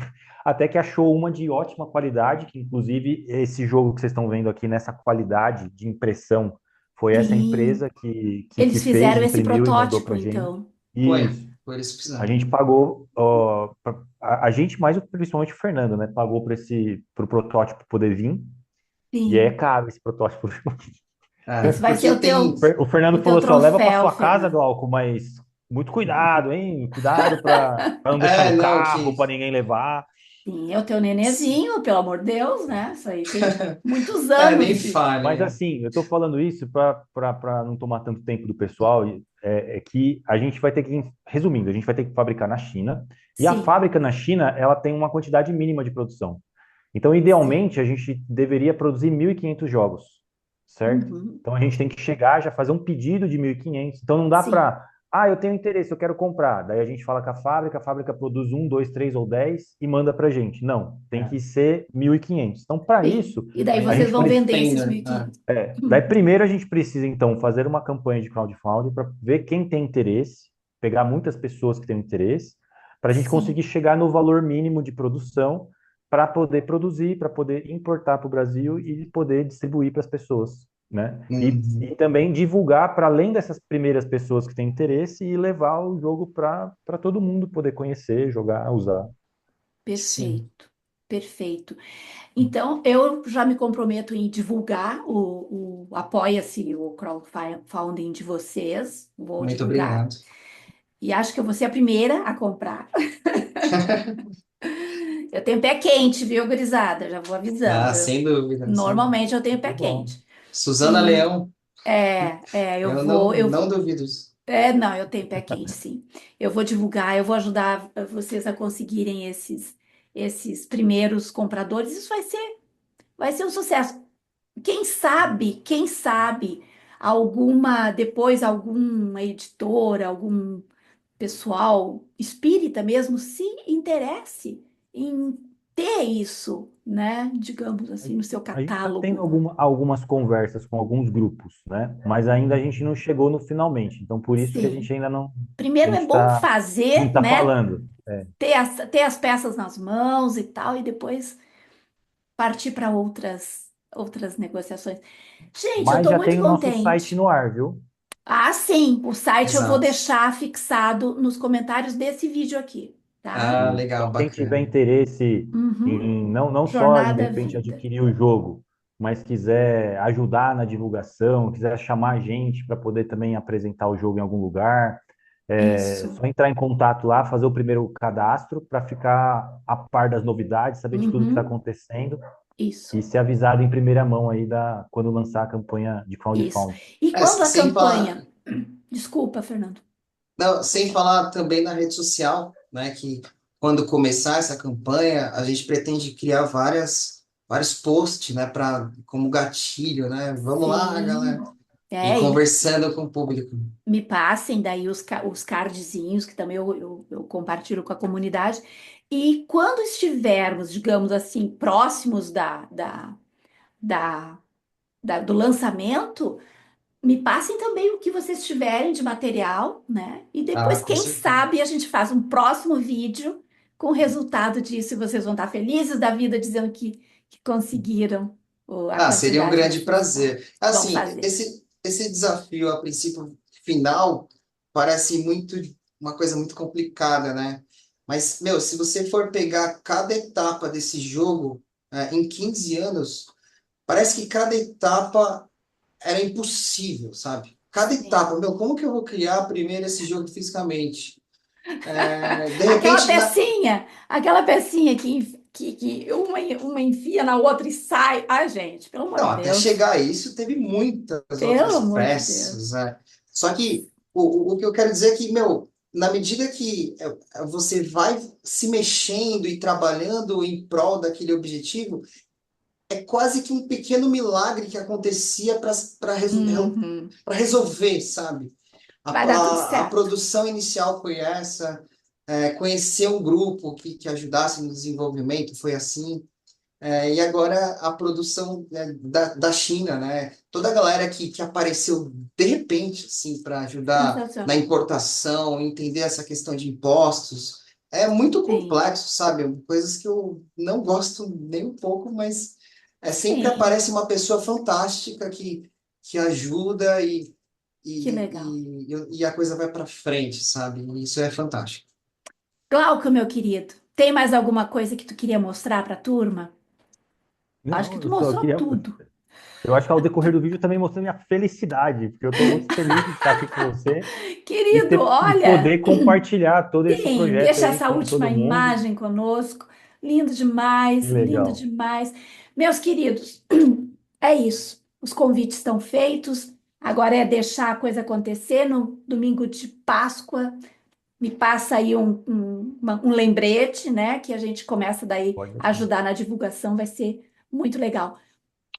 Speaker 2: até que achou uma de ótima qualidade, que inclusive esse jogo que vocês estão vendo aqui nessa qualidade de impressão, foi essa
Speaker 1: Sim.
Speaker 2: empresa que
Speaker 1: Eles
Speaker 2: fez,
Speaker 1: fizeram esse
Speaker 2: imprimiu e mandou
Speaker 1: protótipo,
Speaker 2: para gente.
Speaker 1: então.
Speaker 3: Foi,
Speaker 2: Isso.
Speaker 3: foi eles que
Speaker 2: A
Speaker 3: fizeram.
Speaker 2: gente pagou, ó, a gente mais principalmente o Fernando, né? Pagou para pro protótipo poder vir. E é
Speaker 1: Sim.
Speaker 2: caro esse protótipo.
Speaker 1: Esse vai ser
Speaker 3: Porque tem,
Speaker 2: O Fernando
Speaker 1: o teu
Speaker 2: falou assim, ó, leva para
Speaker 1: troféu,
Speaker 2: sua casa,
Speaker 1: Fernando.
Speaker 2: Glauco, mas muito cuidado, hein? Cuidado para não deixar no
Speaker 3: não,
Speaker 2: carro,
Speaker 3: que
Speaker 2: para ninguém levar.
Speaker 1: Sim, é o teu nenezinho, pelo amor de Deus, né? Isso aí tem muitos
Speaker 3: nem
Speaker 1: anos de.
Speaker 2: Mas
Speaker 3: fale.
Speaker 2: assim, eu estou falando isso para não tomar tanto tempo do pessoal, é que a gente vai ter que, resumindo, a gente vai ter que fabricar na China, e a
Speaker 1: Sim,
Speaker 2: fábrica na China, ela tem uma quantidade mínima de produção. Então,
Speaker 1: sim.
Speaker 2: idealmente, a gente deveria produzir 1.500 jogos, certo?
Speaker 1: Uhum.
Speaker 2: Então, a gente tem que chegar, já fazer um pedido de 1.500. Então, não dá
Speaker 1: Sim,
Speaker 2: para, eu tenho interesse, eu quero comprar. Daí a gente fala com a fábrica produz um, dois, três ou 10 e manda para a gente. Não, tem que ser 1.500. Então, para
Speaker 1: sim.
Speaker 2: isso,
Speaker 1: E daí
Speaker 2: a
Speaker 1: vocês
Speaker 2: gente
Speaker 1: vão vender esses
Speaker 3: Container.
Speaker 1: 1.500.
Speaker 2: daí primeiro a gente precisa então fazer uma campanha de crowdfunding para ver quem tem interesse, pegar muitas pessoas que têm interesse, para a gente conseguir
Speaker 1: Sim,
Speaker 2: chegar no valor mínimo de produção para poder produzir, para poder importar para o Brasil e poder distribuir para as pessoas, né? E
Speaker 3: Uhum.
Speaker 2: também divulgar para além dessas primeiras pessoas que têm interesse e levar o jogo para todo mundo poder conhecer, jogar, usar.
Speaker 3: Sim,
Speaker 1: perfeito, perfeito. Então, eu já me comprometo em divulgar o Apoia-se, o crowdfunding de vocês. Vou
Speaker 3: muito
Speaker 1: divulgar.
Speaker 3: obrigado.
Speaker 1: E acho que eu vou ser a primeira a comprar. Eu tenho pé quente, viu, gurizada? Já vou
Speaker 3: Ah,
Speaker 1: avisando.
Speaker 3: sem dúvida, sem dúvida.
Speaker 1: Normalmente eu tenho pé
Speaker 2: Muito bom.
Speaker 1: quente.
Speaker 3: Suzana
Speaker 1: E
Speaker 3: Leão,
Speaker 1: eu
Speaker 3: eu
Speaker 1: vou,
Speaker 3: não duvido disso.
Speaker 1: não, eu tenho pé quente, sim. Eu vou divulgar, eu vou ajudar vocês a conseguirem esses primeiros compradores. Isso vai ser um sucesso. Quem sabe, depois alguma editora, algum pessoal espírita mesmo se interesse em ter isso, né? Digamos assim, no seu
Speaker 2: A gente está tendo
Speaker 1: catálogo.
Speaker 2: algumas conversas com alguns grupos, né? Mas ainda a gente não chegou no finalmente. Então, por isso que a gente
Speaker 1: Sim.
Speaker 2: ainda não, a
Speaker 1: Primeiro é
Speaker 2: gente
Speaker 1: bom
Speaker 2: tá, não
Speaker 1: fazer,
Speaker 2: está
Speaker 1: né?
Speaker 2: falando.
Speaker 1: Ter as peças nas mãos e tal, e depois partir para outras negociações. Gente, eu
Speaker 2: Mas
Speaker 1: estou
Speaker 2: já
Speaker 1: muito
Speaker 2: tem o nosso site
Speaker 1: contente.
Speaker 2: no ar, viu?
Speaker 1: Ah, sim, o site eu vou
Speaker 3: Exato.
Speaker 1: deixar fixado nos comentários desse vídeo aqui, tá?
Speaker 3: Ah,
Speaker 2: E
Speaker 3: legal,
Speaker 2: então, quem tiver
Speaker 3: bacana.
Speaker 2: interesse
Speaker 1: Uhum.
Speaker 2: em não só de
Speaker 1: Jornada
Speaker 2: repente
Speaker 1: Vida.
Speaker 2: adquirir o jogo, mas quiser ajudar na divulgação, quiser chamar a gente para poder também apresentar o jogo em algum lugar, é
Speaker 1: Isso.
Speaker 2: só entrar em contato lá, fazer o primeiro cadastro para ficar a par das novidades, saber de tudo que está
Speaker 1: Uhum.
Speaker 2: acontecendo
Speaker 1: Isso.
Speaker 2: e ser avisado em primeira mão aí quando lançar a campanha de
Speaker 1: Isso.
Speaker 2: crowdfunding.
Speaker 1: E
Speaker 3: É,
Speaker 1: quando a
Speaker 3: sem falar,
Speaker 1: campanha. Desculpa, Fernando.
Speaker 3: não, sem falar também na rede social, né? Que quando começar essa campanha, a gente pretende criar vários posts, né? Como gatilho, né? Vamos lá, galera.
Speaker 1: Sim.
Speaker 3: E
Speaker 1: É, e
Speaker 3: conversando com o público.
Speaker 1: me passem daí os cardzinhos, que também eu compartilho com a comunidade. E quando estivermos, digamos assim, próximos da, do lançamento, me passem também o que vocês tiverem de material, né? E depois,
Speaker 3: Ah, com
Speaker 1: quem
Speaker 3: certeza.
Speaker 1: sabe, a gente faz um próximo vídeo com o resultado disso e vocês vão estar felizes da vida dizendo que conseguiram a
Speaker 3: Ah, seria um
Speaker 1: quantidade
Speaker 3: grande
Speaker 1: necessária.
Speaker 3: prazer.
Speaker 1: Vão
Speaker 3: Assim,
Speaker 1: fazer.
Speaker 3: esse desafio, a princípio final, parece uma coisa muito complicada, né? Mas, meu, se você for pegar cada etapa desse jogo, em 15 anos, parece que cada etapa era impossível, sabe? Cada
Speaker 1: Sim.
Speaker 3: etapa, meu, como que eu vou criar primeiro esse jogo fisicamente? De repente,
Speaker 1: Aquela pecinha que uma enfia na outra e sai. Ai, gente, pelo amor
Speaker 3: não,
Speaker 1: de
Speaker 3: até
Speaker 1: Deus.
Speaker 3: chegar a isso, teve muitas
Speaker 1: Pelo
Speaker 3: outras
Speaker 1: amor de
Speaker 3: peças,
Speaker 1: Deus.
Speaker 3: né? Só que o que eu quero dizer é que, meu, na medida que você vai se mexendo e trabalhando em prol daquele objetivo, é quase que um pequeno milagre que acontecia
Speaker 1: Uhum.
Speaker 3: para resolver, sabe?
Speaker 1: Vai dar tudo
Speaker 3: A
Speaker 1: certo.
Speaker 3: produção inicial foi essa, conhecer um grupo que ajudasse no desenvolvimento foi assim. E agora a produção, né, da China, né? Toda a galera que apareceu de repente, assim, para ajudar na
Speaker 1: Sensacional.
Speaker 3: importação, entender essa questão de impostos, é muito
Speaker 1: Sim,
Speaker 3: complexo, sabe? Coisas que eu não gosto nem um pouco, mas sempre
Speaker 1: sim.
Speaker 3: aparece uma pessoa fantástica que ajuda
Speaker 1: Que legal.
Speaker 3: e a coisa vai para frente, sabe? E isso é fantástico.
Speaker 1: Glauco, meu querido, tem mais alguma coisa que tu queria mostrar para a turma? Acho que
Speaker 2: Não,
Speaker 1: tu
Speaker 2: eu só
Speaker 1: mostrou
Speaker 2: queria.
Speaker 1: tudo.
Speaker 2: Eu acho que ao decorrer do vídeo também mostrou minha felicidade, porque eu estou muito feliz de estar aqui com você
Speaker 1: Querido,
Speaker 2: e
Speaker 1: olha,
Speaker 2: poder compartilhar todo esse
Speaker 1: sim,
Speaker 2: projeto
Speaker 1: deixa
Speaker 2: aí
Speaker 1: essa
Speaker 2: com
Speaker 1: última
Speaker 2: todo mundo.
Speaker 1: imagem conosco. Lindo
Speaker 2: Que
Speaker 1: demais, lindo
Speaker 2: legal.
Speaker 1: demais. Meus queridos, é isso. Os convites estão feitos. Agora é deixar a coisa acontecer no domingo de Páscoa. Me passa aí um lembrete, né? Que a gente começa daí
Speaker 2: Pode
Speaker 1: a
Speaker 2: deixar.
Speaker 1: ajudar na divulgação. Vai ser muito legal.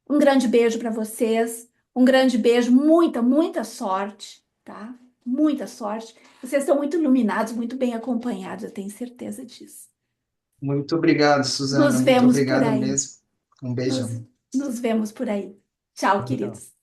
Speaker 1: Um grande beijo para vocês. Um grande beijo, muita sorte, tá? Muita sorte. Vocês estão muito iluminados, muito bem acompanhados, eu tenho certeza disso.
Speaker 3: Muito obrigado,
Speaker 1: Nos
Speaker 3: Suzana. Muito
Speaker 1: vemos por
Speaker 3: obrigado
Speaker 1: aí.
Speaker 3: mesmo. Um
Speaker 1: Nos,
Speaker 3: beijão.
Speaker 1: nos vemos por aí. Tchau,
Speaker 2: Tchau, tchau.
Speaker 1: queridos.